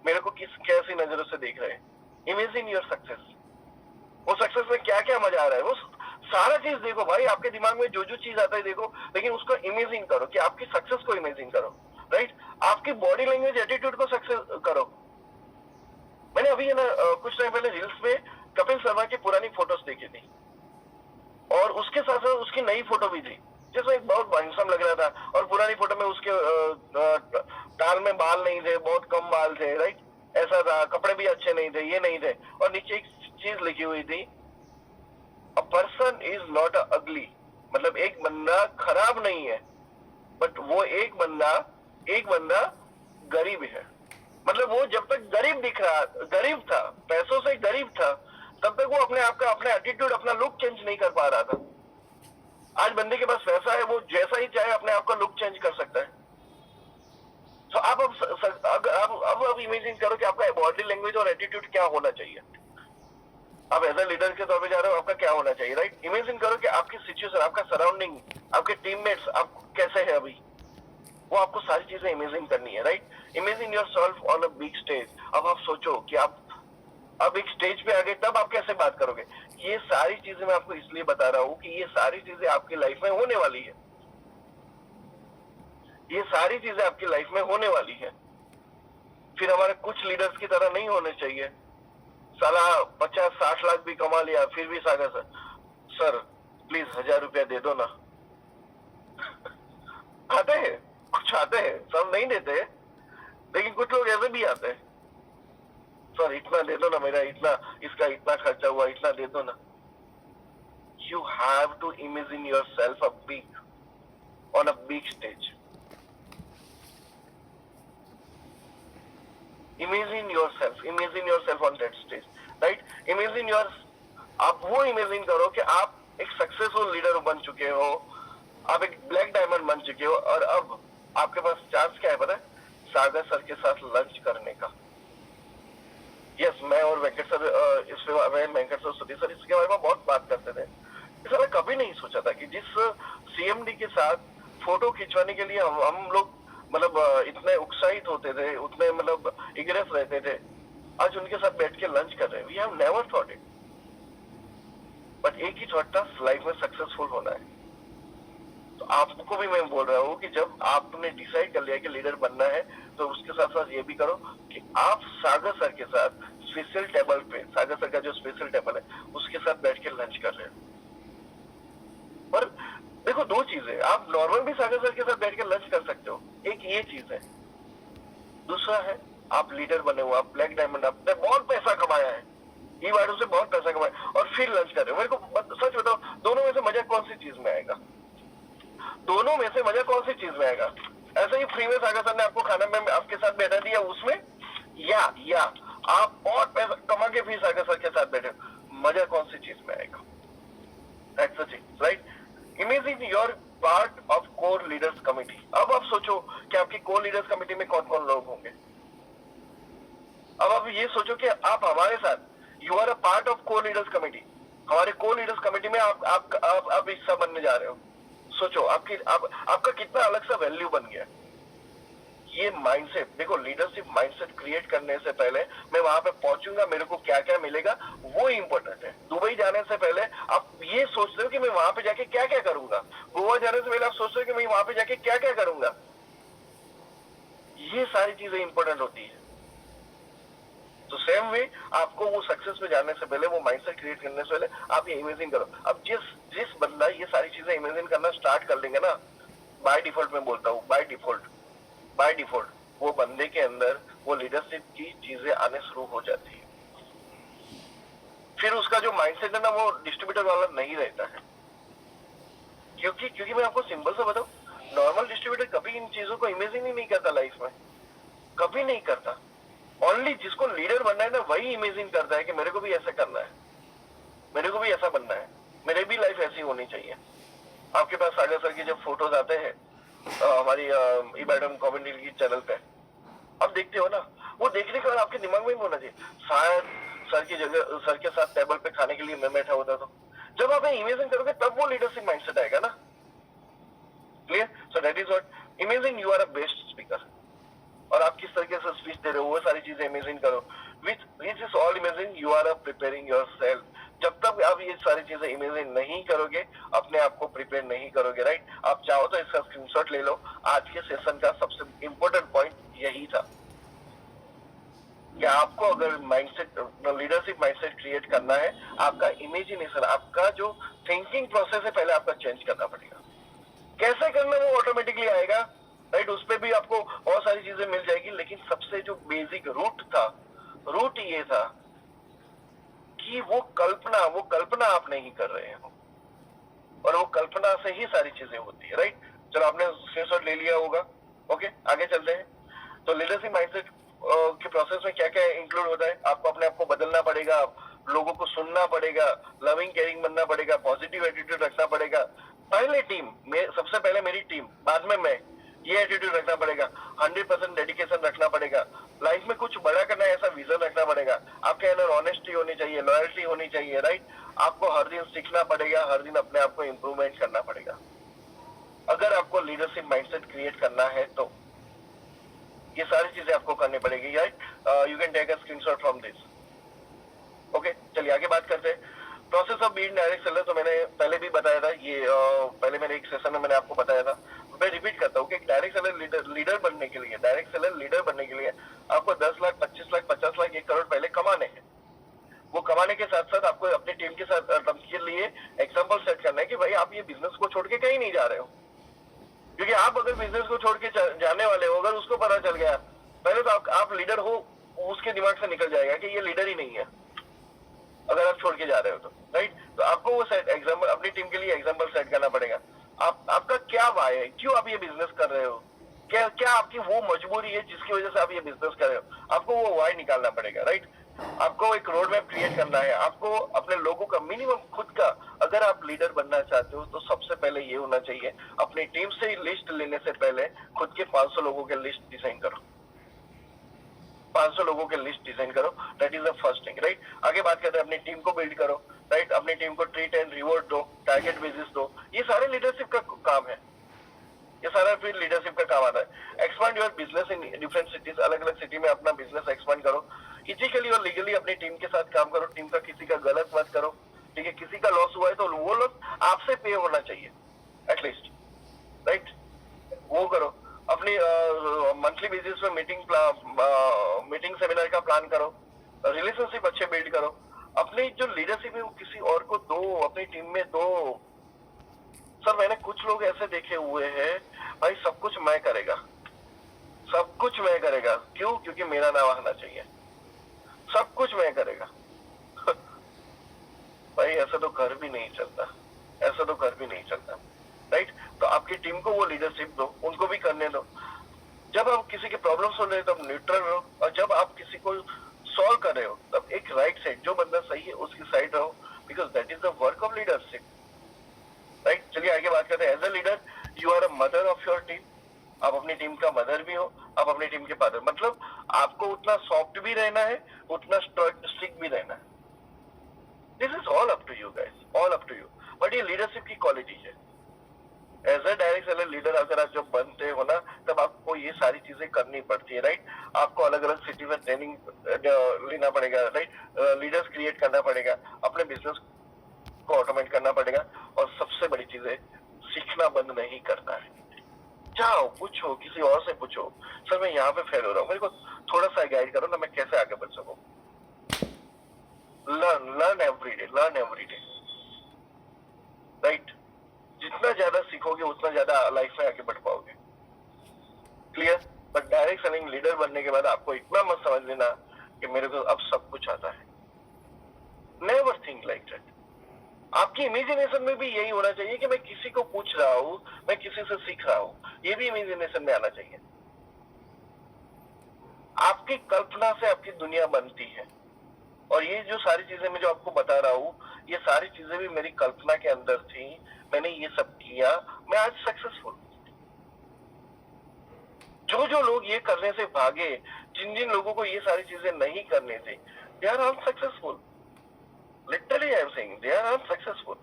मेरे को किस कैसी नजरों से देख रहे हैं। Imagine your success. वो सक्सेस में क्या क्या मजा आ रहा है, वो सारा चीज देखो भाई। आपके दिमाग में जो जो चीज आता है देखो, लेकिन उसको इमेजिन करो कि आपकी सक्सेस को इमेजिन करो, राइट। आपकी बॉडी लैंग्वेज एटीट्यूड को सक्सेस करो। मैंने अभी है ना कुछ टाइम पहले रील्स में कपिल शर्मा की पुरानी फोटोज देखी थी, और उसके साथ साथ उसकी नई फोटो भी थी जिसमें एक बहुत हैंडसम लग रहा था, और पुरानी फोटो में उसके टाल में बाल नहीं थे, बहुत कम बाल थे, राइट। ऐसा था, कपड़े भी अच्छे नहीं थे, ये नहीं थे, और नीचे एक चीज लिखी हुई थी, अ पर्सन इज नॉट अगली। मतलब एक बंदा खराब नहीं है, बट वो एक बंदा गरीब है। मतलब वो जब तक गरीब था, पैसों से गरीब था, तब तक वो अपने आप का, अपना एटीट्यूड, अपना लुक चेंज नहीं कर पा रहा था। आज बंदे के पास पैसा है, वो जैसा ही चाहे अपने आप का लुक चेंज कर सकता है। तो आप अब इमेजिन करो कि आपका बॉडी लैंग्वेज और एटीट्यूड क्या होना चाहिए। आप एज ए लीडर के तौर पे जा रहे हो, आपका क्या होना चाहिए, राइट। इमेजिन करो कि आपकी सिचुएशन, आपका सराउंडिंग, आपके टीममेट्स आप कैसे है अभी, वो आपको सारी चीजें इमेजिन करनी है, right. Imagine yourself on a big stage. अब आप सोचो कि आप अब एक स्टेज पे आ गए, तब आप कैसे बात करोगे। ये सारी चीजें मैं आपको इसलिए बता रहा हूँ कि ये सारी चीजें आपकी लाइफ में होने वाली है। ये सारी चीजें आपकी लाइफ में होने वाली है। फिर हमारे कुछ लीडर्स की तरह नहीं होने चाहिए, साला 50-60 लाख भी कमा लिया फिर भी सागर सर प्लीज 1000 रुपया दे दो ना। आते हैं, कुछ आते हैं, सब नहीं देते, लेकिन कुछ लोग ऐसे भी आते हैं, सर इतना दे दो ना, मेरा इतना, इसका इतना खर्चा हुआ, इतना दे दो ना। You have to imagine yourself a big, on a big stage. Imagine yourself on that stage, right. Imagine your, आप वो इमेजिन करो कि आप एक सक्सेसफुल लीडर बन चुके हो, आप एक ब्लैक डायमंड बन चुके हो, और अब आपके पास चांस क्या है पता है, सागर सर के साथ लंच करने का। यस, मैं और Venkat sir Venkat sir, Sudhir sir इसके बारे में बहुत बात करते थे। इस मैंने कभी नहीं सोचा था कि जिस सीएमडी के साथ फोटो खिंचवाने के लिए हम लोग मतलब इतने उत्साहित होते थे, उतने मतलब इगरेस रहते थे, आज उनके साथ बैठ के लंच कर रहे हैं। We have never thought it, but एक ही थॉट था, लाइफ में सक्सेसफुल होना है। तो आपको भी मैं बोल रहा हूँ कि जब आपने डिसाइड कर लिया कि लीडर बनना है, तो उसके साथ साथ ये भी करो कि आप सागर सर के साथ स्पेशल टेबल पे, सागर सर का जो स्पेशल टेबल है उसके साथ बैठ के लंच कर रहे हो। पर देखो, दो चीजें, आप नॉर्मल भी सागर सर के साथ बैठ के लंच कर सकते हो, एक ये चीज है। दूसरा है, आप लीडर बने हो, आप ब्लैक डायमंड, आपने बहुत पैसा कमाया है, ई वार्डो से बहुत पैसा कमाया, और फिर लंच कर रहे हो। मेरे को सच बताओ, दोनों में से मजा कौन सी चीज में आएगा? दोनों में से मजा कौन सी चीज में आएगा? ऐसे ही फ्री में सागर सर ने आपको खाना में आपके साथ बैठा दिया उसमें, या आप बहुत पैसा कमा के फिर सागर सर के साथ बैठे, मजा कौन सी चीज में आएगा? That's the thing, right. Imagine your part of core leaders committee. अब आप सोचो कि आपकी कोर लीडर्स कमिटी में कौन कौन लोग होंगे। अब आप ये सोचो कि आप हमारे साथ, you are a part of core leaders committee, हमारे कोर लीडर्स कमिटी में आप हिस्सा बनने जा रहे हो। सोचो आपका कितना अलग सा वैल्यू बन गया। ये माइंडसेट देखो, लीडरशिप माइंडसेट क्रिएट करने से पहले मैं वहां पे पहुंचूंगा, मेरे को क्या क्या मिलेगा, वो इंपॉर्टेंट है। दुबई जाने से पहले आप ये सोचते हो कि मैं वहां पे जाके क्या क्या करूंगा, गोवा जाने से पहले आप सोचते हो कि मैं वहां पे जाके क्या क्या करूंगा। ये सारी चीजें इंपॉर्टेंट होती है। तो सेम वे आपको वो सक्सेस में जाने से पहले, वो माइंडसेट क्रिएट करने से पहले आप ये इमेजिन करो। अब जिस बंदा ये सारी चीजें इमेजिन करना स्टार्ट कर लेंगे ना, बाय डिफॉल्ट मैं बोलता हूँ, बाय डिफॉल्ट वो बंदे के अंदर वो लीडरशिप की चीजें आने शुरू हो जाती है। फिर उसका जो माइंडसेट है ना, वो डिस्ट्रीब्यूटर वाला नहीं रहता है। क्योंकि मैं आपको सिंपल से बताऊं, नॉर्मल डिस्ट्रीब्यूटर कभी इन चीजों को इमेजिन ही नहीं करता लाइफ में, कभी नहीं करता। ओनली जिसको लीडर बनना है ना वही इमेजिन करता है कि मेरे को भी ऐसा करना है, मेरे को भी ऐसा बनना है, मेरी भी लाइफ ऐसी होनी चाहिए। आपके पास सागर सर की जब फोटोज आते हैं हमारी ई मैडम कॉमेडी की चैनल पे, आप देखते हो ना, वो देखने के बाद आपके दिमाग में भी होना चाहिए शायद सर की जगह सर के साथ टेबल पे खाने के लिए मैं बैठा होता। तो जब आप इमेजिन करोगे तब वो लीडरशिप माइंडसेट आएगा ना। Clear? So that is what imagine you are a best speaker, और आप किस तरीके से स्पीच दे रहे हो वो सारी चीजें इमेजिन करो। Which is all imagine you are preparing yourself. जब तक आप ये सारी चीजें इमेजिन नहीं करोगे, अपने आप को प्रिपेयर नहीं करोगे, राइट? आप चाहो तो इसका स्क्रीनशॉट ले लो। आज के सेशन का सबसे इंपॉर्टेंट पॉइंट यही था कि आपको अगर माइंडसेट लीडरशिप माइंडसेट क्रिएट करना है, आपका इमेजिनेशन, आपका जो थिंकिंग प्रोसेस है पहले आपका चेंज करना पड़ेगा। कैसे करना वो ऑटोमेटिकली आएगा, राइट? उस पर भी आपको बहुत सारी चीजें मिल जाएगी, लेकिन सबसे जो बेसिक रूट ये था कि वो कल्पना आप नहीं कर रहे हो, और वो कल्पना से ही सारी चीजें होती है, राइट? चलो आपने स्क्रीनशॉट ले लिया होगा, ओके आगे चलते हैं। तो लीडरशिप माइंडसेट के प्रोसेस में क्या क्या इंक्लूड होता है? आपको अपने आप को बदलना पड़ेगा, लोगों को सुनना पड़ेगा, लविंग केयरिंग बनना पड़ेगा, पॉजिटिव एटीट्यूड रखना पड़ेगा। पहले टीम में, सबसे पहले मेरी टीम, बाद में मैं, ये एटीट्यूड रखना पड़ेगा। 100% डेडिकेशन रखना पड़ेगा। लाइफ में कुछ बड़ा करना है ऐसा विजन रखना पड़ेगा। आपके अंदर ऑनेस्टी होनी चाहिए, लॉयल्टी होनी चाहिए, राइट? आपको हर दिन सीखना पड़ेगा, हर दिन अपने आप को इम्प्रूवमेंट करना पड़ेगा। अगर आपको लीडरशिप माइंडसेट क्रिएट करना है तो ये सारी चीजें आपको करनी पड़ेगी, right? You can take a screenshot from this. Okay, चलिए आगे बात करते हैं। Process of being direct seller तो मैंने पहले भी बताया था, ये पहले मेरे एक सेशन में मैंने आपको बताया था। मैं रिपीट करता हूँ कि डायरेक्ट सेलर लीडर बनने के लिए, डायरेक्ट सेलर लीडर बनने के लिए आपको 10 लाख, 25 लाख, 50 लाख, 1 करोड़ पहले कमाने हैं। वो कमाने के साथ साथ आपको अपनी टीम के साथ के लिए एग्जाम्पल सेट करना है कि भाई आप ये बिजनेस को छोड़ के कहीं नहीं जा रहे हो। क्योंकि आप अगर बिजनेस को छोड़ के जाने वाले हो, अगर उसको पता चल गया पहले तो आप लीडर हो, उसके दिमाग से निकल जाएगा कि ये लीडर ही नहीं है अगर आप छोड़ के जा रहे हो तो, राइट? तो आपको वो सेट एग्जाम्पल, अपनी टीम के लिए एग्जाम्पल सेट करना पड़ेगा। आपका क्या वाय है, क्यों आप ये बिजनेस कर रहे हो, क्या आपकी वो मजबूरी है जिसकी वजह से आप ये बिजनेस कर रहे हो, आपको वो वाय निकालना पड़ेगा, राइट? आपको एक रोड मैप क्रिएट करना है। आपको अपने लोगों का मिनिमम खुद का, अगर आप लीडर बनना चाहते हो तो सबसे पहले ये होना चाहिए, अपनी टीम से लिस्ट लेने से पहले खुद के 500 लोगों के लिस्ट डिजाइन करो। 500 लोगों के लिस्ट डिजाइन करो, that is the first thing, right? आगे बात करते हैं, अपनी टीम को बिल्ड करो, राइट? अपनी टीम को ट्रीट एंड रिवॉर्ड दो, टारगेट बेसिस दो। ये सारे लीडरशिप का काम है, ये सारा फिर लीडरशिप का काम आता है। Expand your business in different cities, अलग अलग सिटी में अपना बिजनेस एक्सपांड करो। इथिकली और लीगली अपनी टीम के साथ काम करो, टीम का किसी का गलत मत करो, ठीक है? किसी का लॉस हुआ है तो वो लॉस आपसे पे होना चाहिए एटलीस्ट, राइट? वो करो। अपनी मंथली बेसिस पे मीटिंग सेमिनार का प्लान करो, रिलेशनशिप अच्छे बिल्ड करो। अपनी जो लीडरशिप है वो किसी और को दो, अपनी टीम में दो। सर मैंने कुछ लोग ऐसे देखे हुए हैं, भाई सब कुछ मैं करेगा, सब कुछ मैं करेगा, क्यों? क्योंकि मेरा नाम आना चाहिए, सब कुछ मैं करेगा। भाई ऐसा तो घर भी नहीं चलता, ऐसा तो घर भी नहीं चलता, राइट? तो आपकी टीम को वो लीडरशिप दो, उनको भी करने दो। जब आप किसी की प्रॉब्लम सुन रहे हो तब न्यूट्रल रहो, और जब आप किसी को सॉल्व कर रहे हो तब एक राइट साइड, जो बंदा सही है उसकी साइड रहो, because that is the work of leadership, right? चलिए आगे बात करते हैं। As a leader you are a mother of your team. आप अपनी टीम का मदर भी हो, आप अपनी टीम के फादर, मतलब आपको उतना सॉफ्ट भी रहना है, उतना स्ट्रिक्ट भी रहना है। This is all up to you guys, all up to you. But ये लीडरशिप की क्वालिटी है। As a direct seller leader अगर आप जब बनते हो ना, तब आपको ये सारी चीजें करनी पड़ती है, राइट? आपको अलग अलग सिटी में ट्रेनिंग लेना पड़ेगा, राइट? लीडर्स क्रिएट करना पड़ेगा, अपने बिजनेस को ऑटोमेट करना पड़ेगा, और सबसे बड़ी चीज है सीखना बंद नहीं करना है। जाओ पूछो, किसी और से पूछो, सर मैं यहाँ पे फेल हो रहा हूँ, मेरे को थोड़ा सा गाइड करो ना, मैं कैसे आगे बढ़ सकूं। Learn every day, learn every day, right? जितना ज्यादा सीखोगे उतना ज्यादा लाइफ में आगे बढ़ पाओगे। Clear? But direct selling leader बनने के बाद आपको इतना मत समझ लेना कि मेरे को अब सब कुछ आता है। Never think like that. आप आपकी इमेजिनेशन में भी यही होना चाहिए कि मैं किसी को पूछ रहा हूँ, मैं किसी से सीख रहा हूँ, ये भी इमेजिनेशन में आना चाहिए। आपकी कल्पना से आपकी दुनिया बनती है, और ये जो सारी चीजें मैं जो आपको बता रहा हूँ, ये सारी चीजें भी मेरी कल्पना के अंदर थी। मैंने ये सब किया, मैं आज सक्सेसफुल। जो जो लोग ये करने से भागे, जिन जिन लोगों को ये सारी चीजें नहीं करने थे, they are unsuccessful. Literally I am saying they are unsuccessful.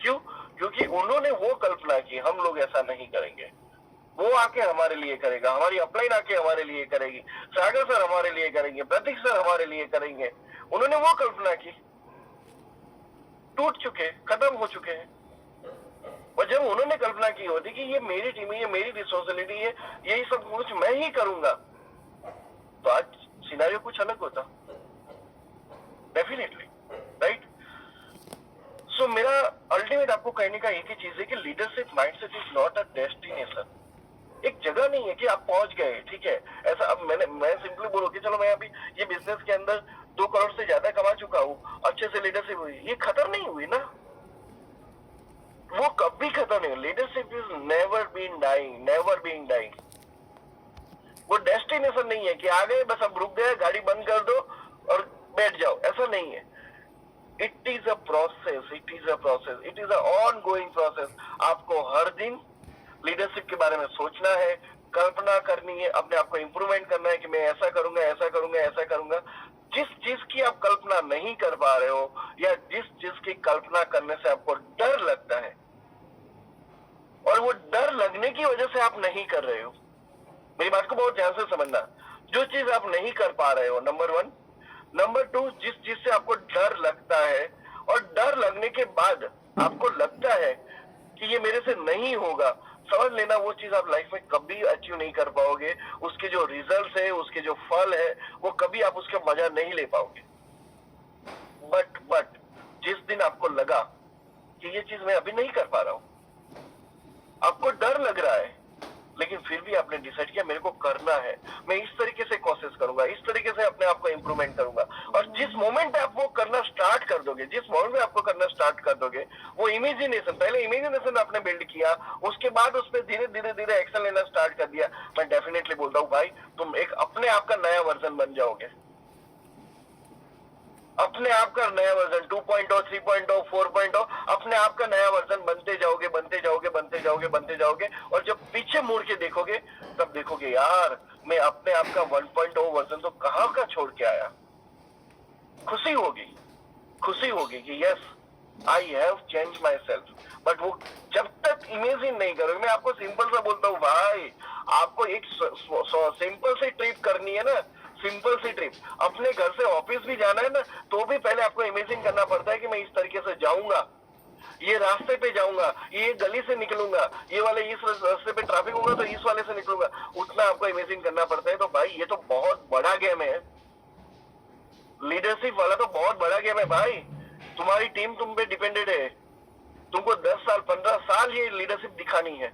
क्यों? क्योंकि उन्होंने वो कल्पना की हम लोग ऐसा नहीं करेंगे, वो आके हमारे लिए करेगा, हमारी अपलाइन आके हमारे लिए करेगी, सागर सर हमारे लिए करेंगे, प्रतीक सर हमारे लिए करेंगे। उन्होंने वो कल्पना की, टूट चुके, खत्म हो चुके हैं। और जब उन्होंने कल्पना की होती कि ये मेरी टीम है, ये मेरी रिस्पॉन्सिबिलिटी है, यही सब कुछ मैं ही करूंगा, तो आज सिनेरियो कुछ अलग होता, डेफिनेटली, राइट। सो मेरा अल्टीमेट आपको कहने का एक ही चीज है कि leadership mindset is not a destination. एक जगह नहीं है कि आप पहुंच गए, ठीक है, ऐसा। अब मैं सिंपली बोलूं कि चलो मैं अभी ये बिजनेस के अंदर 2 करोड़ से ज्यादा कमा चुका हूँ, अच्छे से लीडरशिप हुई, ये खत्म नहीं हुई ना, वो कभी खत्म नहीं। Leadership is never been dying, never been dying. वो डेस्टिनेशन नहीं है कि आ गए बस अब रुक गए, गाड़ी बंद कर दो और बैठ जाओ, ऐसा नहीं है। It is a process, it is a process, it is a on going process. आपको हर दिन लीडरशिप के बारे में सोचना है, कल्पना करनी है, अपने आप को इंप्रूवमेंट करना है कि मैं ऐसा करूंगा, ऐसा करूंगा, ऐसा करूंगा। जिस चीज की आप कल्पना नहीं कर पा रहे हो, या जिस चीज की कल्पना करने से आपको डर लगता है, और वो डर लगने की वजह से आप नहीं कर रहे हो, मेरी बात को बहुत ध्यान से समझना। जो चीज आप नहीं कर पा रहे हो, नंबर 1। नंबर 2, जिस चीज से आपको डर लगता है, और डर लगने के बाद आपको लगता है कि ये मेरे से नहीं होगा, समझ लेना वो चीज आप लाइफ में कभी अचीव नहीं कर पाओगे। उसके जो रिजल्ट है, उसके जो फल है, वो कभी आप उसका मजा नहीं ले पाओगे। बट जिस दिन आपको लगा कि ये चीज मैं अभी नहीं कर पा रहा हूं, आपको डर लग रहा है, लेकिन फिर भी आपने डिसाइड किया मेरे को करना है, मैं इस तरीके से कोशिश करूंगा, इस तरीके से अपने आप को इंप्रूवमेंट करूंगा। और जिस मोमेंट पे आप वो करना स्टार्ट कर दोगे, जिस मोमेंट पे आपको करना स्टार्ट कर दोगे, वो इमेजिनेशन, पहले इमेजिनेशन आपने बिल्ड किया, उसके बाद उस पर धीरे धीरे धीरे एक्शन लेना स्टार्ट कर दिया, मैं डेफिनेटली बोलता हूँ भाई, तुम एक अपने आप का नया वर्जन बन जाओगे। अपने आप का नया वर्जन 2.0, 3.0, 4.0, अपने आप का नया वर्जन बनते जाओगे, बनते जाओगे, बनते जाओगे, बनते जाओगे। और जब पीछे मुड़ के देखोगे, तब देखोगे यार मैं अपने आप का 1.0 वर्जन तो कहाँ का छोड़ के आया। खुशी होगी, खुशी होगी कि yes I have change my self. But वो जब तक इमेजिन नहीं करोगे, मैं आपको सिंपल सा बोलता हूँ भाई, आपको एक सिंपल सी ट्रिप करनी है ना, सिंपल सी ट्रिप, अपने घर से ऑफिस भी जाना है ना, तो भी पहले आपको इमेजिन करना पड़ता है कि मैं इस तरीके से जाऊंगा, ये रास्ते पे जाऊंगा, ये गली से निकलूंगा, ये वाले इस रास्ते पे ट्रैफिक होगा तो इस वाले से निकलूंगा, उतना आपको इमेजिन करना पड़ता है। तो भाई ये तो बहुत बड़ा गेम है, लीडरशिप वाला तो बहुत बड़ा गेम है भाई। तुम्हारी टीम तुम पे डिपेंडेड है, तुमको 10 साल 15 साल ये लीडरशिप दिखानी है।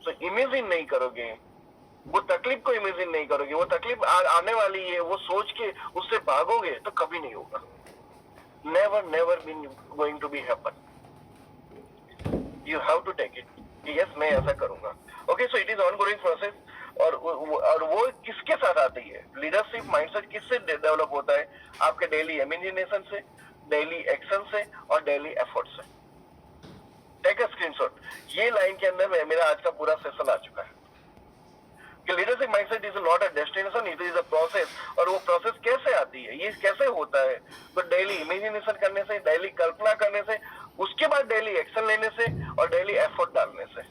तो इमेजिन नहीं करोगे, वो तकलीफ को इमेजिन नहीं करोगे, वो तकलीफ आने वाली है, वो सोच के उससे भागोगे तो कभी नहीं होगा। Never never been going to be happen. You have to take it, yes मैं ऐसा करूंगा। Okay, so it is on going process. और वो किसके साथ आती है, लीडरशिप माइंडसेट किससे डेवलप होता है? आपके डेली इमेजिनेशन से, डेली एक्शन से, और डेली एफर्ट से। Take a screenshot. ये लाइन के अंदर मेरा आज का पूरा सेशन आ चुका है कि leadership mindset is not a destination, it is a process. और वो प्रोसेस कैसे आती है, ये कैसे होता है? तो डेली इमेजिनेशन करने से, डेली कल्पना करने से, उसके बाद डेली एक्शन लेने से, और डेली एफर्ट डालने से।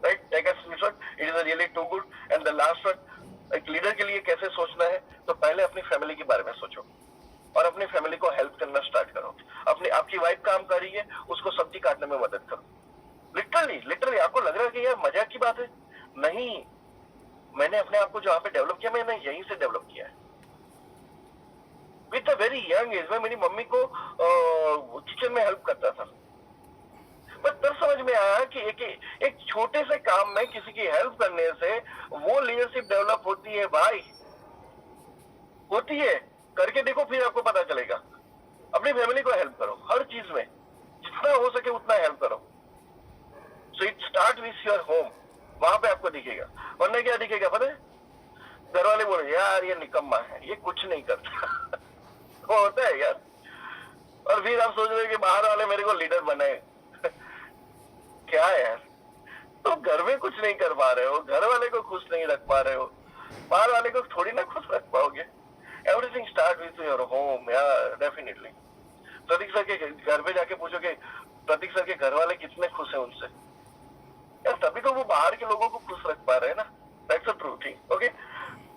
Right, take a screenshot, it is really to good. And the last one, एक लीडर के लिए कैसे सोचना है? तो पहले अपनी फैमिली के बारे में सोचो, और अपनी फैमिली को हेल्प करना स्टार्ट करो। अपनी आपकी वाइफ काम कर रही है, उसको सब्जी काटने में मदद करो। लिटरली लिटरली आपको लग रहा है कि यार मजाक की बात है, नहीं, मैंने अपने आप को जहाँ पे डेवलप किया, मैंने यहीं से डेवलप किया है। With a very young age में मेरी मम्मी को किचन में हेल्प करता था, पर तब समझ में आया कि एक छोटे से काम में किसी की हेल्प करने से वो लीडरशिप डेवलप होती है भाई, होती है। करके देखो, फिर आपको पता चलेगा। अपनी फैमिली को हेल्प करो, हर चीज में जितना हो सके उतना हेल्प करो। So it start with your home, वहां पे आपको दिखेगा। वरना क्या दिखेगा पता है, घर वाले बोले यार ये निकम्मा है, ये कुछ नहीं करता। वो होता है यार। और फिर आप सोच रहे हो कि बाहर वाले मेरे को लीडर बनाए। क्या है यार, तो घर में कुछ नहीं कर पा रहे हो, घर वाले को खुश नहीं रख पा रहे हो, बाहर वाले को थोड़ी ना खुश रख पाओगे। Everything start with your home यार, डेफिनेटली। प्रतीक सर के घर पे जाके पूछोगे प्रतीक सर के घर वाले कितने खुश हैं उनसे, यार तभी तो वो बाहर के लोगों को खुश रख पा रहे हैं ना। That's a true thing. Okay,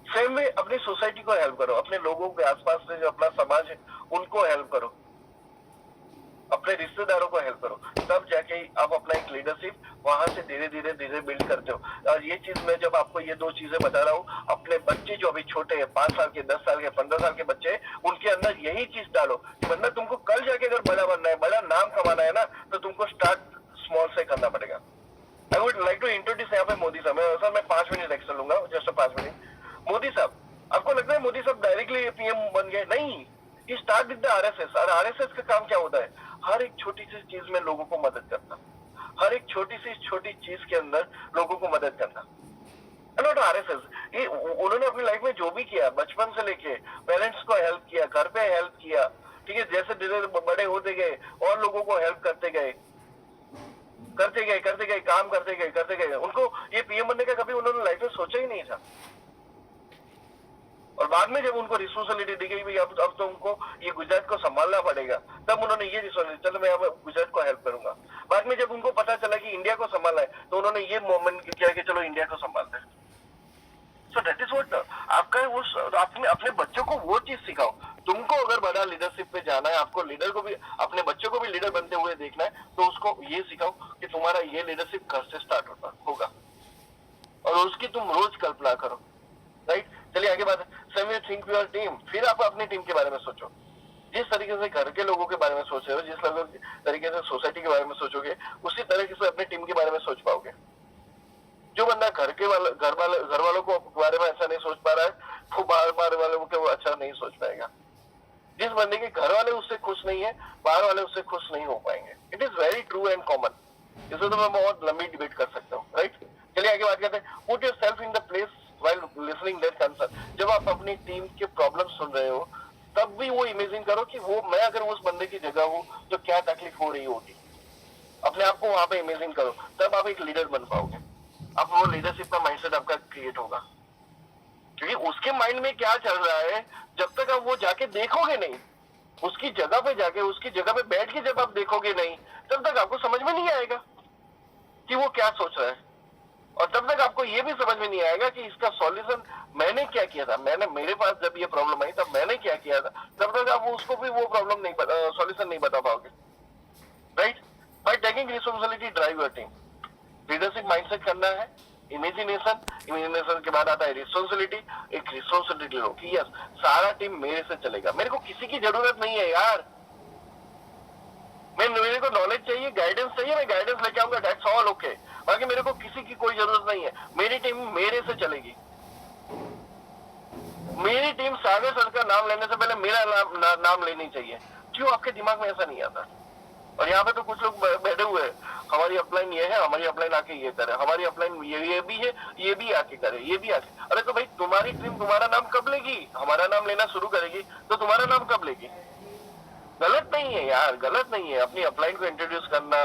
same way अपनी सोसाइटी को हेल्प करो, अपने लोगों के आसपास से जो अपना समाज है उनको हेल्प करो, अपने रिश्तेदारों को हेल्प करो, तब जाके आप अपना एक लीडरशिप वहां से धीरे धीरे बिल्ड करते हो। और ये चीज मैं जब आपको ये दो चीजें बता रहा हूँ, अपने बच्चे जो अभी छोटे हैं, 5 साल के, 10 साल के, 15 साल के बच्चे, उनके अंदर यही चीज डालो। वरना तुमको कल जाके अगर बड़ा बनना है, बड़ा नाम कमाना है ना, तो तुमको स्टार्ट स्मॉल से करना पड़ेगा। I would like to introduce यहाँ पे मोदी साहब। सर मैं 5 मिनट एक्स्ट्रा लूंगा, जस्ट 5 मिनट। मोदी साहब, आपको लगता है मोदी साहब डायरेक्टली पीएम बन गए? नहीं, ये स्टार्ट विद द आरएसएस। और आरएसएस का काम क्या होता है? हर एक छोटी सी चीज में लोगों को मदद करना, हर एक छोटी चीज के अंदर लोगों को मदद करना। नॉट आरएसएस, ये उन्होंने अपनी लाइफ में जो भी किया, बचपन से लेके पेरेंट्स को हेल्प किया, घर पे हेल्प किया, ठीक है, जैसे धीरे बड़े होते गए और लोगों को हेल्प करते गए, काम करते गए। उनको ये पीएम बनने का कभी उन्होंने लाइफ में सोचा ही नहीं था। और बाद में जब उनको रिस्पॉन्सिबिलिटी दी गई, अब तो उनको ये गुजरात को संभालना पड़ेगा, तब उन्होंने ये रिस्पॉन्सिबिलिटी, चलो मैं अब गुजरात को हेल्प करूंगा। बाद में जब उनको पता चला कि इंडिया को संभालना है, तो उन्होंने ये मोमेंट किया कि चलो इंडिया को संभालते हैं। सो दैट इज व्हाट आपका उस अपने बच्चों को वो चीज सिखाओ। तुमको अगर बड़ा लीडरशिप पे जाना है, आपको लीडर को भी, अपने बच्चों को भी लीडर बनते हुए देखना है, तो उसको ये सिखाओ कि तुम्हारा ये लीडरशिप घर से स्टार्ट होगा और उसकी तुम रोज कल्पना करो। राइट, चलिए आगे बात। Same think your team. फिर आप अपनी टीम के बारे में सोचो। जिस तरीके से घर के लोगों के बारे में सोच रहे हो, जिस तरीके से सोसाइटी के बारे में सोचोगे, उसी तरीके से अपनी टीम के बारे में सोच पाओगे। जो बंदा घर वालों को बारे में अच्छा नहीं सोच पा रहा है, वो बाहर वालों को अच्छा नहीं सोच पाएगा। जिस बंदे के घर वाले उससे खुश नहीं है, बाहर वाले उससे खुश नहीं हो पाएंगे। It is very true and common. इसे तो मैं बहुत लंबी डिबेट कर सकता हूँ। राइट, चलिए आगे बात करते हैं। Put your self in the place while listening their concern। जब आप अपनी टीम के प्रॉब्लम सुन रहे हो, तब भी वो इमेजिन करो कि वो, मैं अगर उस बंदे की जगह हूँ तो क्या तकलीफ हो रही होगी। अपने आप को वहां पे इमेजिन करो, तब आप एक लीडर बन पाओगे। अब वो लीडरशिप का माइंडसेट आपका क्रिएट होगा, क्योंकि उसके माइंड में क्या चल रहा है, जब तक आप वो जाके देखोगे नहीं, उसकी जगह पे जाके, उसकी जगह पे बैठ के जब आप देखोगे नहीं, तब तक आपको समझ में नहीं आएगा कि वो क्या सोच रहा है। और तब तक आपको ये भी समझ में नहीं आएगा कि इसका सॉल्यूशन मैंने क्या किया था, मेरे पास जब ये प्रॉब्लम आई तब मैंने क्या किया था। तब तक आप उसको भी वो प्रॉब्लम नहीं, सॉल्यूशन नहीं बता पाओगे। Right, by taking responsibility drive your team. Leadership mindset करना है, इमेजिनेशन के बाद आता है रिस्पॉन्सिबिलिटी। एक रिस्पॉन्सिबिलिटी लो कि यस, सारा टीम मेरे से चलेगा, मेरे को किसी की जरूरत नहीं है यार। मेरे को नॉलेज चाहिए, गाइडेंस चाहिए, मैं गाइडेंस लेके आऊंगा, दैट्स ऑल ओके। बाकी मेरे को किसी की कोई जरूरत नहीं है। मेरी टीम मेरे से चलेगी। मेरी टीम सागर सर का नाम लेने से पहले मेरा नाम लेनी चाहिए। क्यों आपके दिमाग में ऐसा नहीं आता? और यहाँ पे तो कुछ लोग बैठे हुए हैं, हमारी अपलाइन ये है, हमारी अपलाइन आके ये करे, हमारी अपलाइन ये भी है, ये भी आके करे, ये भी आके। अरे तो भाई, तुम्हारी टीम तुम्हारा नाम कब लेगी? हमारा नाम लेना शुरू करेगी तो तुम्हारा नाम कब लेगी? गलत नहीं है यार, गलत नहीं है अपनी अपलाइन को इंट्रोड्यूस करना,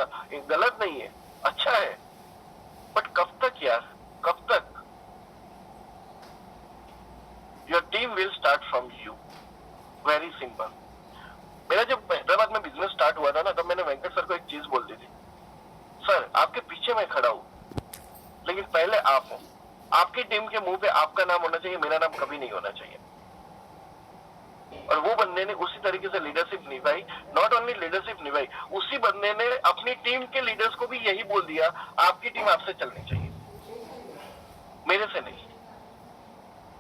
गलत नहीं है, अच्छा है। बट कब तक यार, कब तक? Your team will start from you, very simple. मेरा जब हैदराबाद में बिजनेस स्टार्ट हुआ था ना, तब मैंने वेंकट सर को एक चीज बोल दी थी, सर आपके पीछे मैं खड़ा हूं, लेकिन पहले आप हो। आपकी टीम के मुंह पे आपका नाम होना चाहिए, मेरा नाम कभी नहीं होना चाहिए। और वो बंदे ने उसी तरीके से लीडरशिप निभाई। नॉट ओनली लीडरशिप निभाई, उसी बंदे ने अपनी टीम के लीडर्स को भी यही बोल दिया, आपकी टीम आपसे चलनी चाहिए, मेरे से नहीं।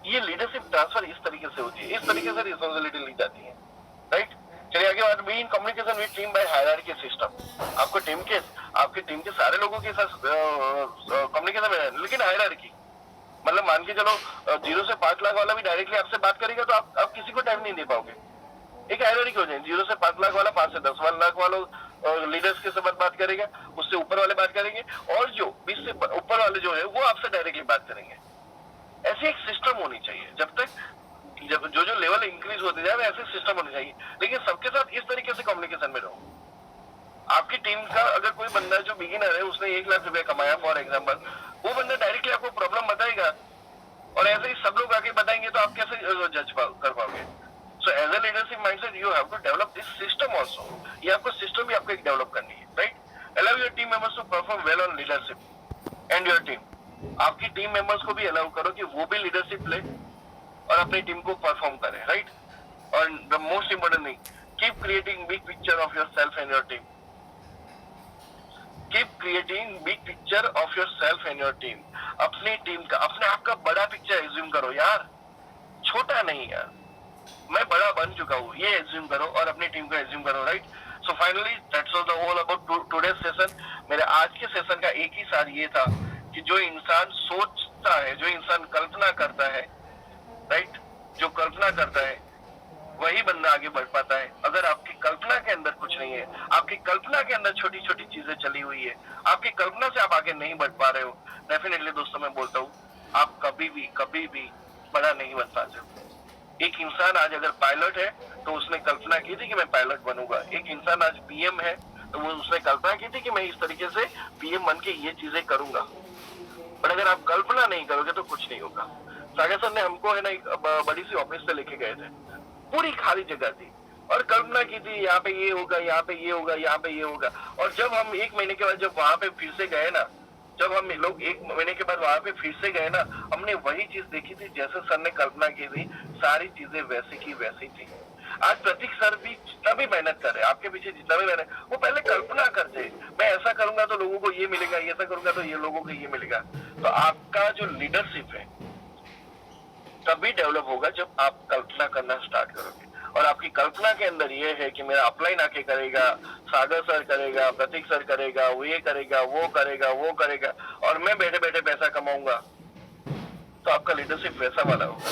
ये लीडरशिप ट्रांसफर इस तरीके से होती है, इस तरीके से रिस्पॉन्सिबिलिटी ली जाती है। राइट, चलिए आगे बात। Be in communication with team by hierarchy system. आपके टीम के सारे लोगों के साथ कम्युनिकेशन में, लेकिन हायरार्की मतलब मान के चलो 0 से 5 लाख वाला भी डायरेक्टली आपसे बात करेगा तो आप किसी को टाइम नहीं दे पाओगे। एक हायरार्की हो जाएगी, 0 से 5 लाख वाला 5 से 10 लाख वालों लीडर्स के साथ बात करेगा, उससे ऊपर वाले बात करेंगे, और जो 20 से ऊपर वाले जो है वो आपसे डायरेक्टली बात करेंगे। ऐसी एक सिस्टम होनी चाहिए। जब तक जब जो जो लेवल इंक्रीज होते जाए ऐसे सिस्टम होनी चाहिए, लेकिन सबके साथ इस तरीके से कम्युनिकेशन में रहो। आपकी टीम का अगर कोई बंदा जो बिगिनर है, उसने 1 लाख रुपया कमाया फॉर एग्जाम्पल, वो बंदा डायरेक्टली आपको प्रॉब्लम बताएगा, और ऐसे ही सब लोग आके बताएंगे तो आप कैसे जज कर पाओगे? So as a leadership mindset you have to develop this system also. ये आपको सिस्टम भी आपको एक डेवलप करनी है, right? Allow your team members to perform well on leadership and your team. आपकी टीम मेंबर्स को भी अलाउ करो कि वो भी लीडरशिप ले और अपनी टीम को परफॉर्म करें, राइट? और the most important thing, keep creating big picture of your self and your team. Keep creating big picture of your self and your team. अपनी टीम का, अपने आप का बड़ा पिक्चर एज्यूम करो यार, छोटा नहीं यार। मैं बड़ा बन चुका हूँ, ये एज्यूम करो और अपनी टीम को एज्यूम करो, right? So finally that's all the whole about today's session. मेरे आज के सेशन का एक ही सार ये था कि जो इंसान सोचता है, जो इंसान कल्पना करता है, राइट, जो कल्पना करता है वही बंदा आगे बढ़ पाता है। अगर आपकी कल्पना के अंदर कुछ नहीं है, आपकी कल्पना के अंदर छोटी छोटी चीजें चली हुई है, आपकी कल्पना से आप आगे नहीं बढ़ पा रहे हो, डेफिनेटली दोस्तों मैं बोलता हूँ आप कभी भी बड़ा नहीं बन पाते। एक इंसान आज अगर पायलट है तो उसने कल्पना की थी कि मैं पायलट बनूंगा। एक इंसान आज पीएम है तो वो उसने कल्पना की थी कि मैं इस तरीके से पीएम बन के ये चीजें करूंगा। पर अगर आप कल्पना नहीं करोगे तो कुछ नहीं होगा। सागर सर ने हमको है ना एक बड़ी सी ऑफिस पे लेके गए थे, पूरी खाली जगह थी, और कल्पना की थी यहाँ पे ये होगा, यहाँ पे ये होगा, यहाँ पे ये होगा। और जब हम 1 महीने के बाद जब वहां पे फिर से गए ना, जब हम लोग 1 महीने के बाद वहां पे फिर से गए ना, हमने वही चीज देखी थी जैसे सर ने कल्पना की थी, सारी चीजें वैसी की वैसी थी। आज प्रतीक सर भी जितना भी मेहनत कर रहे, आपके पीछे जितना भी मेहनत, वो पहले कल्पना करते, मैं ऐसा करूंगा तो लोगों को ये मिलेगा, ऐसा करूंगा तो ये लोगों को ये मिलेगा। तो आपका जो लीडरशिप है तभी डेवलप होगा जब आप कल्पना करना स्टार्ट करोगे। और आपकी कल्पना के अंदर ये है कि मेरा अपलाइन आके करेगा, सागर सर करेगा, प्रतीक सर करेगा, वो ये करेगा, वो करेगा, वो करेगा, और मैं बैठे बैठे पैसा कमाऊंगा, तो आपका लीडरशिप वैसा वाला होगा।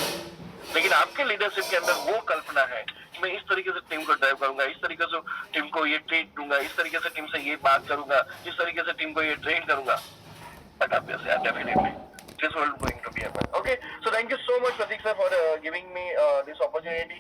लेकिन आपके लीडरशिप के अंदर वो कल्पना है कि मैं इस तरीके से टीम को ड्राइव करूंगा, इस तरीके से टीम को ये ट्रीट दूंगा, इस तरीके से टीम से ये बात करूंगा, इस तरीके से टीम को ये ट्रेन करूंगा, but obviously, definitely, this world going to be happen. Okay, so thank you so much, Pratik sir, for giving me this opportunity.